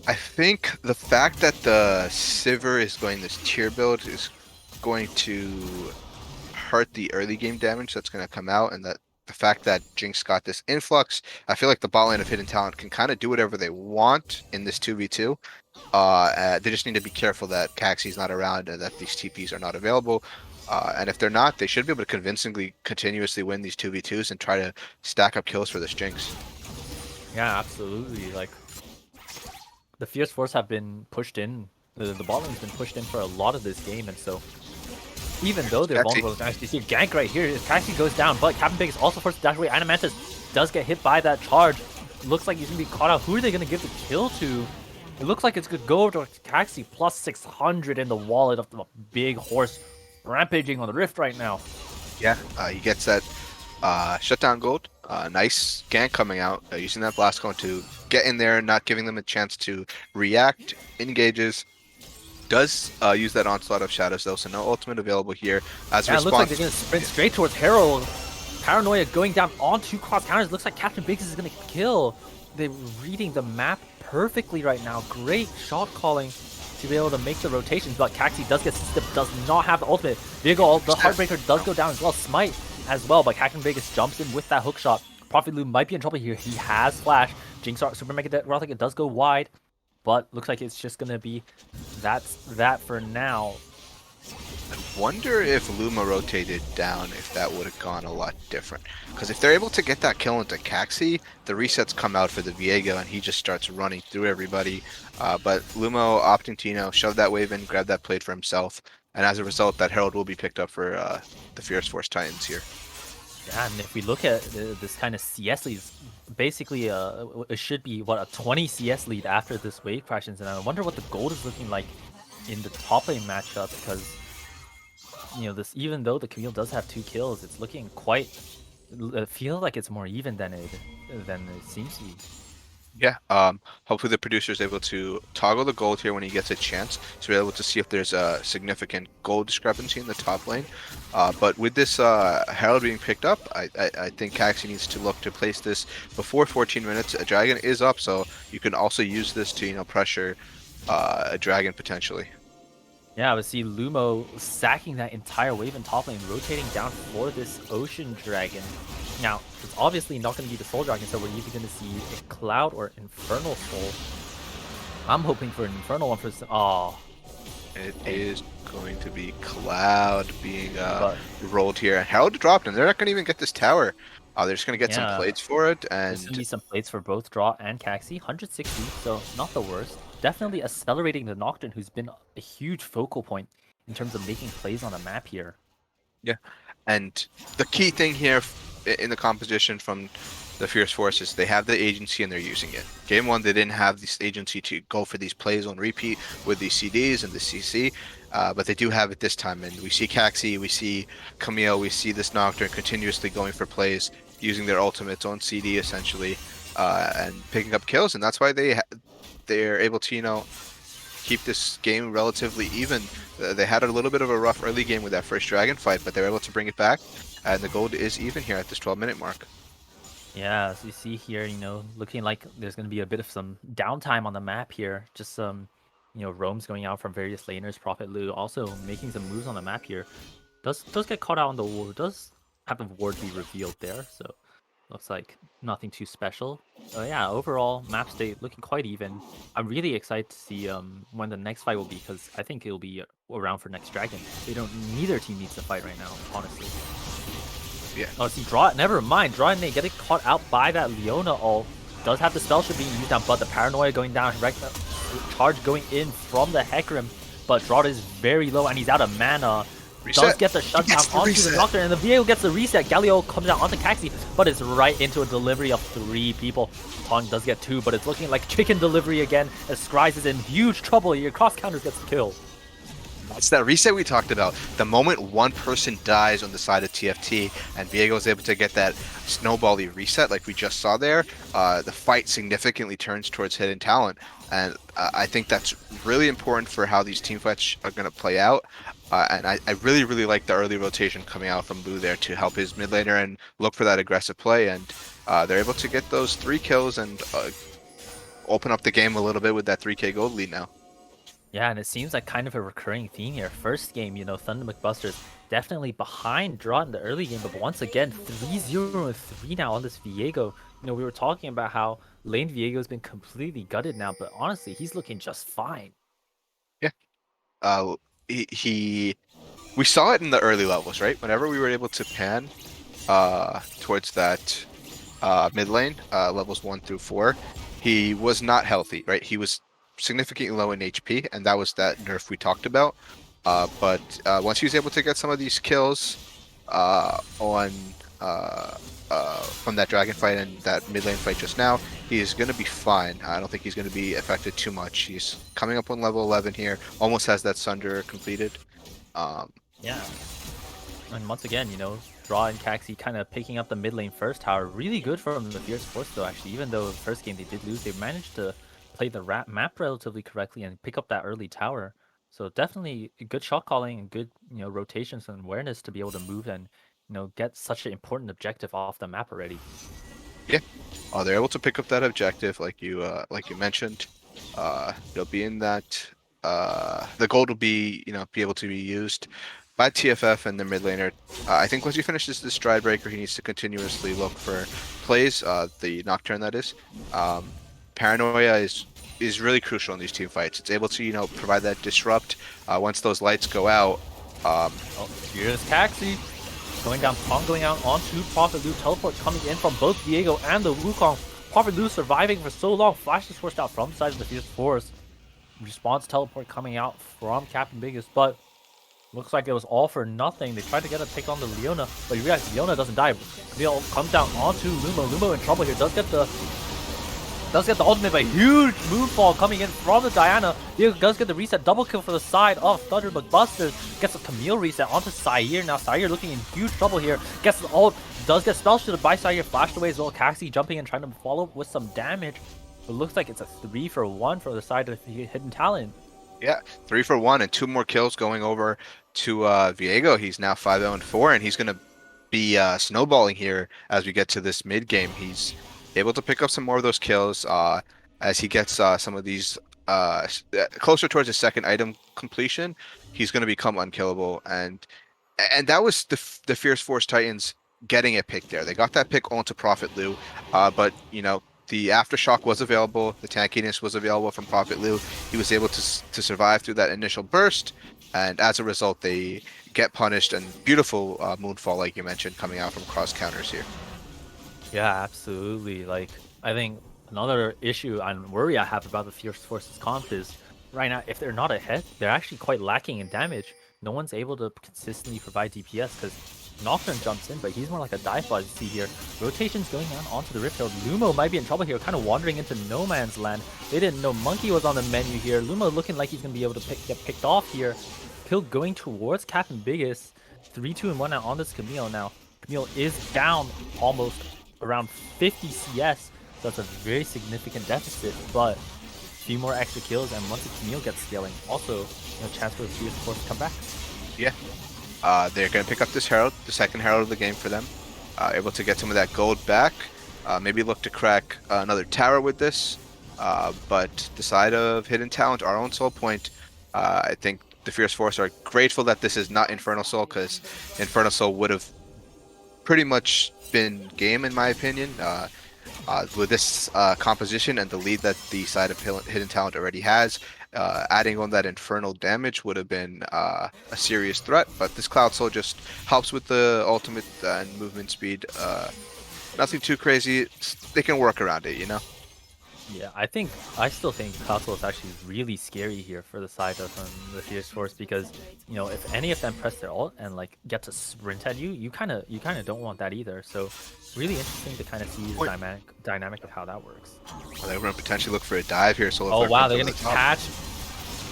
I think the fact that the Sivir is going this tier build is going to hurt the early game damage that's going to come out, and that the fact that Jinx got this influx, I feel like the bot lane of Hidden Talent can kind of do whatever they want in this 2v2. They just need to be careful that Caxi's not around and that these TPs are not available. And if they're not, they should be able to convincingly continuously win these 2v2s and try to stack up kills for this Jinx. Yeah, absolutely. Like, the Fierce Force have been pushed in. The bot lane's been pushed in for a lot of this game, and so even though they're vulnerable, you see gank right here. Caxi goes down, but Captain Big is also forced to dash away. Animantis does get hit by that charge. Looks like he's gonna be caught out. Who are they gonna give the kill to? It looks like it's gonna go over to Caxi plus 600 in the wallet of the big horse rampaging on the Rift right now. Yeah, he gets that shutdown gold. Nice gank coming out, using that blast cone to get in there, not giving them a chance to react, engages. Does use that onslaught of shadows though, so no ultimate available here. As a response, it looks like they're gonna sprint straight towards Herald. Paranoia going down onto cross counters. Looks like Captain Biggs is gonna kill. They're reading the map perfectly right now. Great shot calling to be able to make the rotations, but Caxi does get skipped, does not have the ultimate. Viggo, the Heartbreaker does go down as well. Smite as well, but Captain Vegas jumps in with that hook shot. Prophet Lu might be in trouble here. He has flash. Jinx Super Mega Gothic, it does go wide, but looks like it's just gonna be that's that for now. I wonder if Luma rotated down, if that would have gone a lot different. Because if they're able to get that kill into Caxi, the resets come out for the Viego, and he just starts running through everybody. But Lumo opting to, shove that wave in, grab that plate for himself, and as a result, that Herald will be picked up for the Fierce Force Titans here. Yeah, and if we look at this kind of CS lead, basically it should be what, a 20 CS lead after this wave crashes, and I wonder what the gold is looking like in the top lane matchup because this, even though the Camille does have 2 kills, it's looking quite. It feels like it's more even than it seems to be. Yeah. Hopefully the producer is able to toggle the gold here when he gets a chance, so we're able to see if there's a significant gold discrepancy in the top lane. But with this Herald being picked up, I think Caxi needs to look to place this before 14 minutes. A dragon is up, so you can also use this to pressure a dragon potentially. Yeah, I would see Lumo sacking that entire wave in top lane, rotating down for this Ocean Dragon. Now, it's obviously not going to be the Soul Dragon, so we're either going to see a Cloud or Infernal Soul. I'm hoping for an Infernal one for some. Oh, It pain. is going to be Cloud being But rolled here. Herald dropped, and they're not going to even get this tower. They're just going to get some yeah, plates for it, there's going to and be some plates for both Draw and Caxi. 160, so not the worst. Definitely accelerating the Nocturne, who's been a huge focal point in terms of making plays on the map here. yeah. And the key thing here in the composition from the Fierce Force is they have the agency and they're using it. Game one, they didn't have this agency to go for these plays on repeat with the CDs and the CC, but they do have it this time. And we see Caxi, we see Camille, we see this Nocturne continuously going for plays, using their ultimates on CD essentially, and picking up kills. And that's why they're able to keep this game relatively even. They had a little bit of a rough early game with that first dragon fight, but they were able to bring it back, and the gold is even here at this 12-minute mark. Yeah, as you see here, looking like there's going to be a bit of some downtime on the map here. Just some, roams going out from various laners. Prophet Lu also making some moves on the map here. Does get caught out on the ward. Does have the ward be revealed there, so looks like nothing too special. Yeah, overall map state looking quite even. I'm really excited to see when the next fight will be because I think it'll be around for next dragon. They don't. Neither team needs to fight right now, honestly. Yeah. Oh, see, draw. Never mind. Draw and they getting caught out by that Leona ult. Does have the spell should being used down, but the paranoia going down. Charge going in from the Hecarim, but Draw is very low and he's out of mana. Reset. Does get the shutdown onto the Nocturne, and the Viego gets the reset. Galio comes out onto Caxi, but it's right into a delivery of 3 people. Tong does get 2, but it's looking like chicken delivery again, as Scryze is in huge trouble here. Cross counters gets the kill. It's that reset we talked about. The moment one person dies on the side of TFT and Viego is able to get that snowbally reset like we just saw there, the fight significantly turns towards hidden talent. And I think that's really important for how these team fights are going to play out. And I really, really like the early rotation coming out from Blue there to help his mid laner and look for that aggressive play. And they're able to get those 3 kills and open up the game a little bit with that 3K gold lead now. Yeah, and it seems like kind of a recurring theme here. First game, Thunder McBusters definitely behind Draw in the early game, but once again, 3-0 and 3 now on this Viego. We were talking about how lane Viego's been completely gutted now, but honestly, he's looking just fine. Yeah. We saw it in the early levels, right? Whenever we were able to pan towards that mid lane, levels 1 through 4, he was not healthy, right? He was significantly low in HP, and that was that nerf we talked about. But once he was able to get some of these kills on from that dragon fight and that mid lane fight just now, he is going to be fine. I don't think he's going to be affected too much. He's coming up on level 11 here, almost has that Sunder completed. Yeah. And once again, Draw and Caxi kind of picking up the mid lane first tower. Really good from the Fierce Force, though, actually. Even though the first game they did lose, they managed to play the map relatively correctly and pick up that early tower. So definitely good shot calling and good, rotations and awareness to be able to move and, get such an important objective off the map already. Yeah, they're able to pick up that objective, like you mentioned. They'll be in that. The gold will be be able to be used by TFF and the mid laner. I think once he finishes the stride breaker, he needs to continuously look for plays. The Nocturne, that is. Paranoia is really crucial in these team fights. It's able to provide that disrupt once those lights go out. Oh, here's Caxi going down, Pong going out onto Prophet Lu. Teleport coming in from both Viego and the Wukong. Prophet Lu surviving for so long. Flash is forced out from the side of the Fierce Force. Response teleport coming out from Captain Biggest, but Looks like it was all for nothing. They tried to get a pick on the Leona, but you realize Leona doesn't die. Camille comes down onto Lumo. Lumo in trouble here. Does get the ultimate, but huge moonfall coming in from the Diana. He does get the reset, double kill for the side of Thunder McBusters. Gets a Camille reset onto Sair. Now Sair looking in huge trouble here. Gets the ult, does get spell shielded by Sair, flashed away as well. Caxi jumping and trying to follow up with some damage. It looks like it's a 3-for-1 for the side of Hidden Talent. Yeah, 3-for-1 and 2 more kills going over to Viego. He's now 5-0-4, and he's going to be snowballing here as we get to this mid game. He's able to pick up some more of those kills as he gets some of these closer towards his second item completion. He's going to become unkillable, and that was the Fierce Force Titans getting a pick there. They got that pick onto Prophet Lu, but you know, the aftershock was available, the tankiness was available from Prophet Lu. He was able to survive through that initial burst, and as a result, they get punished. And beautiful moonfall, like you mentioned, coming out from cross counters here. Yeah, absolutely. Like, I think another issue and worry I have about the Fierce Forces comp is right now, if they're not ahead, they're actually quite lacking in damage. No one's able to consistently provide DPS because Nocturne jumps in, but he's more like a dive bot. You see here, rotations going on onto the Rift Hill. Lumo might be in trouble here, kind of wandering into no man's land. They didn't know Monkey was on the menu here. Lumo looking like he's going to be able to get picked off here. Kill going towards Captain Biggest. 3-2-1 now on this Camille now. Camille is down almost around 50 CS, so that's a very significant deficit, but a few more extra kills, and once the Camille gets scaling, also a chance for the Fierce Force to come back. Yeah, they're going to pick up this Herald, the second Herald of the game for them. Able to get some of that gold back. Maybe look to crack another tower with this. But the side of Hidden Talent, our own Soul Point, I think the Fierce Force are grateful that this is not Infernal Soul, because Infernal Soul would have pretty much been game, in my opinion. With this composition and the lead that the side of Hidden Talent already has, adding on that infernal damage would have been a serious threat. But this Cloud Soul just helps with the ultimate and movement speed. Nothing too crazy. They can work around it, you know? Yeah, I still think Cloud Soul is actually really scary here for the side of the Fierce Force, because you know, if any of them press their ult and like get to sprint at you, you kind of don't want that either. So really interesting to kind of see the dynamic of how that works. Well, they're going to potentially look for a dive here. So oh wow, they're gonna catch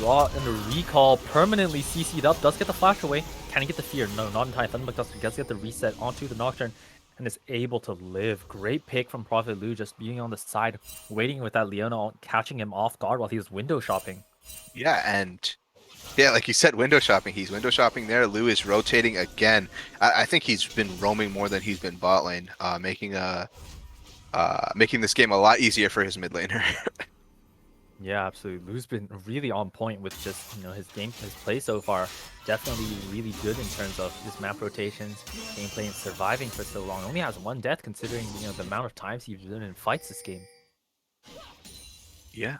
Raw and the recall permanently CC'd up. Does get the flash away. Can he get the fear? No, not in time. Thunder McDuster does get the reset onto the Nocturne and is able to live. Great pick from Prophet Lu, just being on the side, waiting with that Leona, catching him off guard while he was window shopping. Yeah, and yeah, like you said, window shopping. He's window shopping there. Lu is rotating again. I think he's been roaming more than he's been bot lane, making this game a lot easier for his mid laner. Yeah, absolutely. Lu's been really on point with just, you know, his play so far. Definitely really good in terms of his map rotations, gameplay, and surviving for so long. Only has 1 death considering, you know, the amount of times he's been in fights this game. Yeah.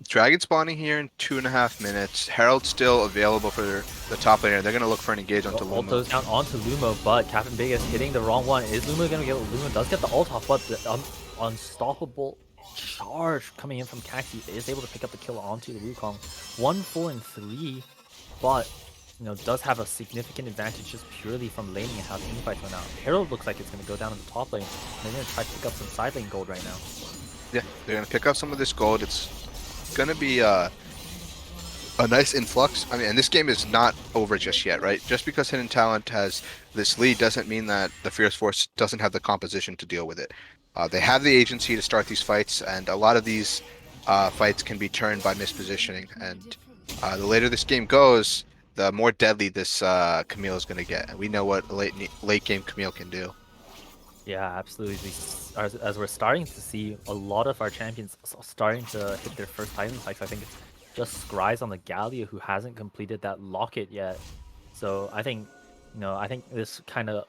Dragon spawning here in 2.5 minutes. Herald still available for the top laner. They're gonna look for an engage onto Lumo. Ult goes down onto Lumo, but Captain Big is hitting the wrong one. Is Lumo gonna get Lumo does get the ult off, but the unstoppable charge coming in from Caxi is able to pick up the kill onto the Wukong. 1, 4, and 3, but you know, does have a significant advantage just purely from laning and how the teamfights went out. Herald looks like it's going to go down in the top lane, and they're going to try to pick up some side lane gold right now. Yeah, they're going to pick up some of this gold. It's going to be a nice influx. I mean, and this game is not over just yet, right? Just because Hidden Talent has this lead doesn't mean that the Fierce Force doesn't have the composition to deal with it. They have the agency to start these fights, and a lot of these fights can be turned by mispositioning. And the later this game goes, the more deadly this Camille is going to get. And we know what a late game Camille can do. Yeah, absolutely. As we're starting to see a lot of our champions starting to hit their first Titan spikes, I think it's just Scry's on the Gallia who hasn't completed that locket yet. So I think, you know, this kind of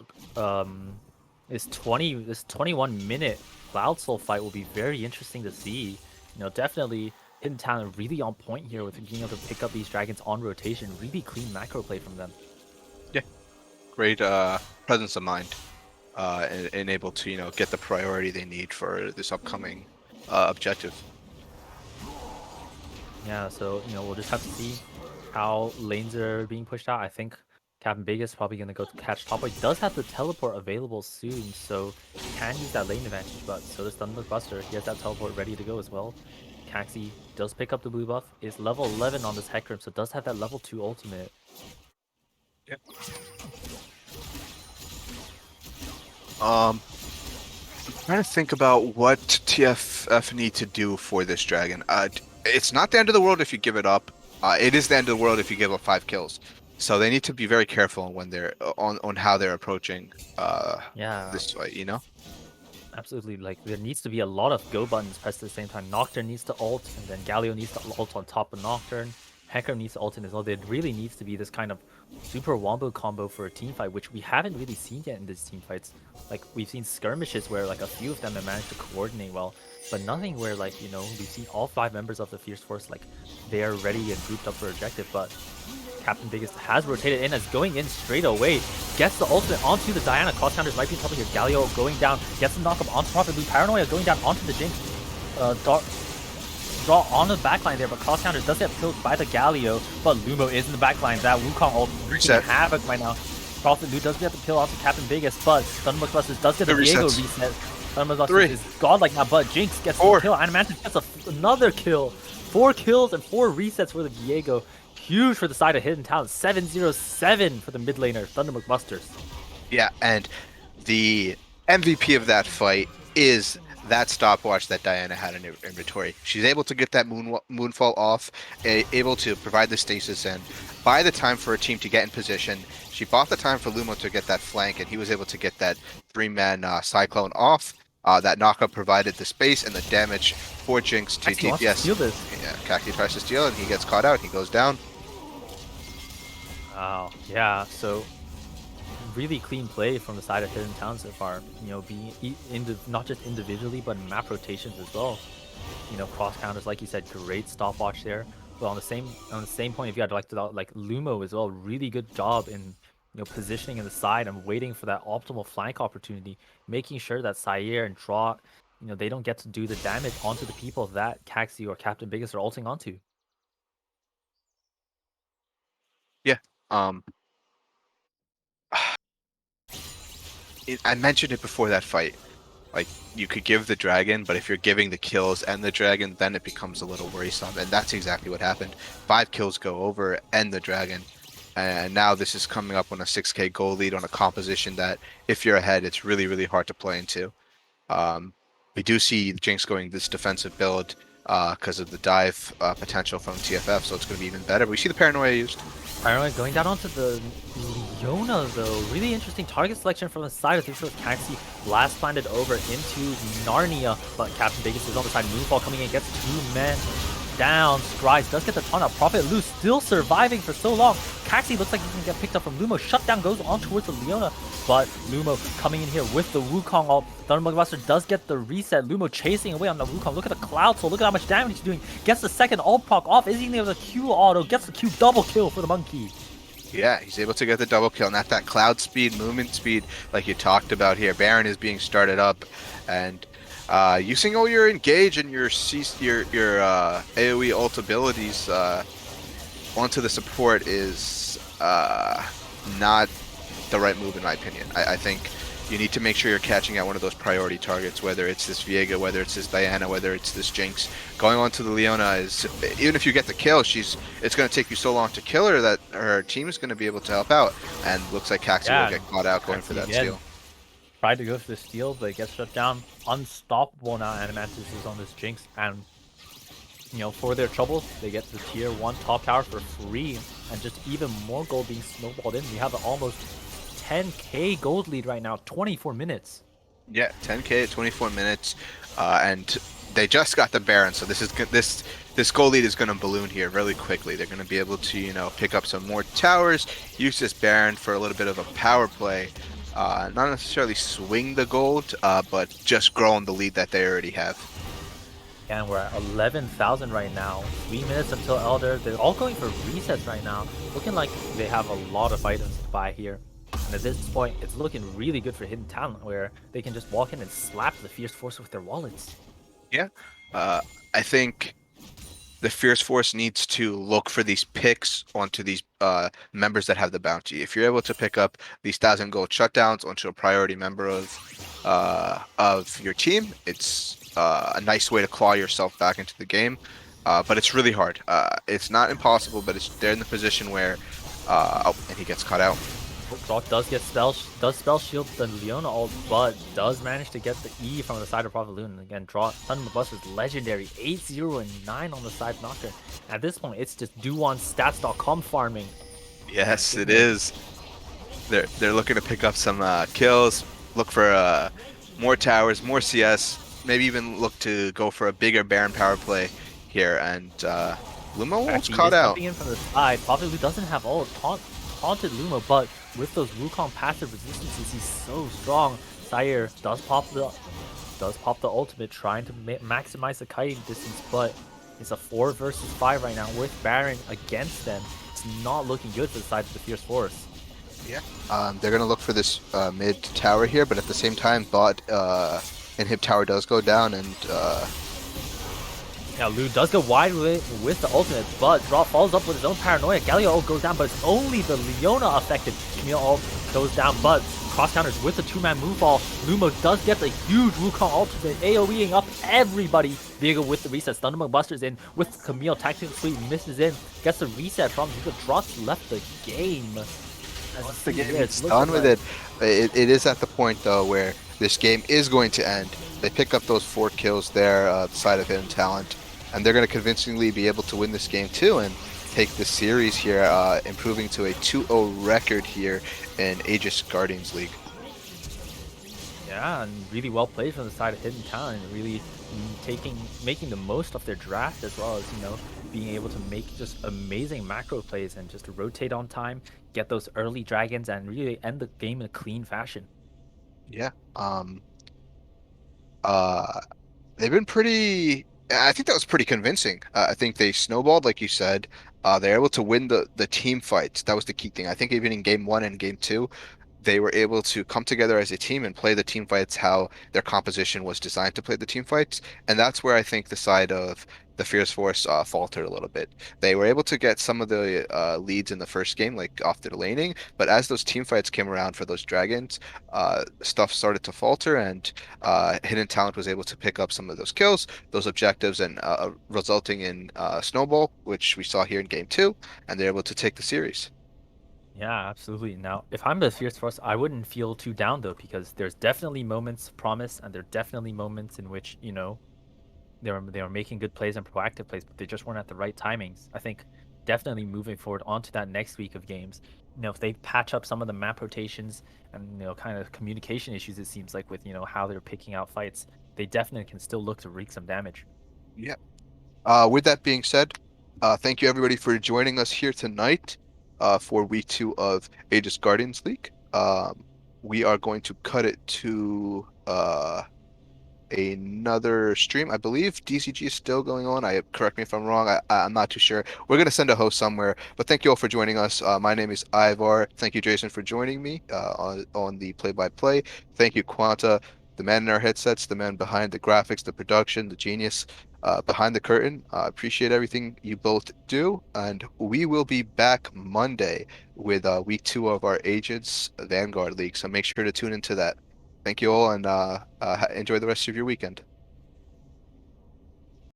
this 21-minute Cloud Soul fight will be very interesting to see. You know, definitely Hidden Talent really on point here with being able to pick up these dragons on rotation. Really clean macro play from them. Yeah, great presence of mind, and able to, you know, get the priority they need for this upcoming objective. Yeah, so you know, we'll just have to see how lanes are being pushed out. I think Captain Big is probably gonna go to catch top. He does have the teleport available soon, so he can use that lane advantage. But so does Thunder Buster. He has that teleport ready to go as well. Caxi does pick up the blue buff. Is level 11 on this Hecarim, so does have that level 2 ultimate. Yeah. I'm trying to think about what TFF need to do for this dragon. It's not the end of the world if you give it up. It is the end of the world if you give up 5 kills. So they need to be very careful when they're on how they're approaching Yeah, this fight. You know. absolutely. Like there needs to be a lot of go buttons pressed at the same time. Nocturne needs to ult, and then Galio needs to ult on top of Nocturne. Hecarim needs to ult in as well. There really needs to be this kind of super wombo combo for a team fight, which we haven't really seen yet in these team fights. Like we've seen skirmishes where like a few of them have managed to coordinate well, but nothing where like, you know, we've seen all 5 members of the Fierce Force like they are ready and grouped up for objective. But Captain Biggest has rotated in as going in straight away. Gets the ultimate onto the Diana. Cross counters might be trouble here. Galio going down. Gets the knockup onto Prophet Blue. Paranoia going down onto the Jinx. Draw on the backline there, but cross counters does get killed by the Galio. But Lumo is in the backline. That Wukong ult wreaking havoc right now. Prophet Blue does get the kill off the Captain Biggest, but Thunderbolt Busters does get the Diego reset. Thunderbolt Busters is godlike now, but Jinx gets the kill. Animantis gets another kill. 4 kills and 4 resets for the Diego. Huge for the side of Hidden Talent. 707 for the mid laner, Thunderbolt Busters. Yeah, and the MVP of that fight is that stopwatch that Diana had in her inventory. She's able to get that moonfall off, able to provide the stasis, and buy the time for a team to get in position. She bought the time for Lumo to get that flank, and he was able to get that 3-man Cyclone off. That knockup provided the space and the damage for Jinx to DPS. Yeah, Kaki tries to steal, and he gets caught out. He goes down. Wow. Yeah. So really clean play from the side of Hidden Talent so far. You know, being not just individually, but in map rotations as well. You know, cross counters, like you said, great stopwatch there. But on the same point, if you had like Lumo as well, really good job in, you know, positioning in the side and waiting for that optimal flank opportunity, making sure that Sire and Draw, you know, they don't get to do the damage onto the people that Caxi or Captain Biggest are ulting onto. Yeah. I mentioned it before that fight. Like, you could give the dragon, but if you're giving the kills and the dragon, then it becomes a little worrisome. And that's exactly what happened. 5 kills go over and the dragon. And now this is coming up on a 6k goal lead on a composition that, if you're ahead, it's really, really hard to play into. We do see Jinx going this defensive build because of the dive potential from TFF, so it's going to be even better. But we see the paranoia used. Paranoia going down onto the Leona, though. Really interesting target selection from the side of this with Caxi. Blast planted over into Narnia, but Captain Vegas is on the side. Moonfall coming in, gets 2 men down. Scries does get the taunt out. Prophet Lu still surviving for so long. Caxi looks like he's gonna get picked up from Lumo. Shutdown goes on towards the Leona, but Lumo coming in here with the Wukong ult. Thunderbolt Buster does get the reset. Lumo chasing away on the Wukong. Look at the Cloud Soul. Look at how much damage he's doing. Gets the second ult proc off. Is he gonna have the Q auto? Gets the Q double kill for the monkey. Yeah, he's able to get the double kill, and at that cloud speed, movement speed, like you talked about here. Baron is being started up, and using all your engage and your AoE ult abilities onto the support is not the right move in my opinion. I think you need to make sure you're catching out one of those priority targets, whether it's this Viega, whether it's this Diana, whether it's this Jinx. Going on to the Leona is, even if you get the kill, it's going to take you so long to kill her that her team is going to be able to help out. And looks like Caxi will get caught out going for that steal. Tried to go for the steal, but it gets shut down. Unstoppable now. Animantis is on this Jinx, and you know, for their troubles, they get the tier 1 top tower for free, and just even more gold being snowballed in. We have an almost 10k gold lead right now, 24 minutes. Yeah, 10k at 24 minutes, and they just got the Baron, so this gold lead is going to balloon here really quickly. They're going to be able to, you know, pick up some more towers, use this Baron for a little bit of a power play, not necessarily swing the gold, but just grow on the lead that they already have. And we're at 11,000 right now. 3 minutes until Elder. They're all going for resets right now. Looking like they have a lot of items to buy here. And at this point, it's looking really good for Hidden Talent, where they can just walk in and slap the Fierce Force with their wallets. Yeah, I think the Fierce Force needs to look for these picks onto these members that have the bounty. If you're able to pick up these 1,000 gold shutdowns onto a priority member of your team, it's a nice way to claw yourself back into the game. But it's really hard. It's not impossible, but they're in the position where oh, and he gets caught out. Doc does get spell shield the Leona ult, but does manage to get the E from the side of Prophet Loon. Again, draw Thunder Buster's legendary 8-0 and 9 on the side of Nocturne. At this point, it's just do on stats.com farming. Yes, it is. They're looking to pick up some kills, look for more towers, more CS, maybe even look to go for a bigger Baron power play here. And Luma almost Actually, caught is out. jumping in from the side. Prophet Loon doesn't have ult. Taunted Luma, but with those Wukong passive resistances, he's so strong. Sire does pop the ultimate, trying to maximize the kiting distance, but it's a 4 versus 5 right now with Baron against them. It's not looking good for the side of the Fierce Force. Yeah. They're gonna look for this mid tower here, but at the same time, bot inhib tower does go down, and Now Lu does go wide with the ultimate, but Drop follows up with his own paranoia. Galio ult goes down, but it's only the Leona affected. Camille ult goes down, but cross counters with the 2-man move ball. Luma does get the huge Wukong ultimate, AoEing up everybody. Viego with the reset, Thunderbolt Busters in with Camille tactical sweep, misses in, gets the reset from Viego, drops left the game. once the game is done with it is at the point though where this game is going to end. They pick up those 4 kills there, the side of Hidden Talent, and they're going to convincingly be able to win this game too and take the series here, improving to a 2-0 record here in Aegis Guardians League. Yeah, and really well played from the side of Hidden Talent, really making the most of their draft, as well as, being able to make just amazing macro plays and just rotate on time, get those early dragons, and really end the game in a clean fashion. Yeah. Uh, they've been pretty. I think that was pretty convincing. I think they snowballed, like you said. They're able to win the team fights. That was the key thing. I think even in game 1 and game 2, they were able to come together as a team and play the team fights how their composition was designed to play the team fights. And that's where I think the side of the Fierce Force faltered a little bit. They were able to get some of the leads in the first game, like off the laning, but as those team fights came around for those dragons, stuff started to falter, and Hidden Talent was able to pick up some of those kills, those objectives, and resulting in Snowball, which we saw here in game 2, and they're able to take the series. Yeah, absolutely. Now, if I'm the Fierce Force, I wouldn't feel too down though, because there's definitely moments of promise, and there are definitely moments in which, they were making good plays and proactive plays, but they just weren't at the right timings. I think definitely moving forward onto that next week of games, if they patch up some of the map rotations and kind of communication issues, it seems like with how they're picking out fights, they definitely can still look to wreak some damage. Yeah. With that being said, thank you everybody for joining us here tonight for week 2 of Aegis Guardians League. We are going to cut it to another stream. I believe DCG is still going on. Correct me if I'm wrong. I'm not too sure. We're gonna send a host somewhere. But thank you all for joining us. My name is Ivar. Thank you, Jason, for joining me on the play-by-play. Thank you, Quanta, the man in our headsets, the man behind the graphics, the production, the genius behind the curtain. Appreciate everything you both do, and we will be back Monday with week 2 of our Agents Vanguard League. So make sure to tune into that. Thank you all, and enjoy the rest of your weekend.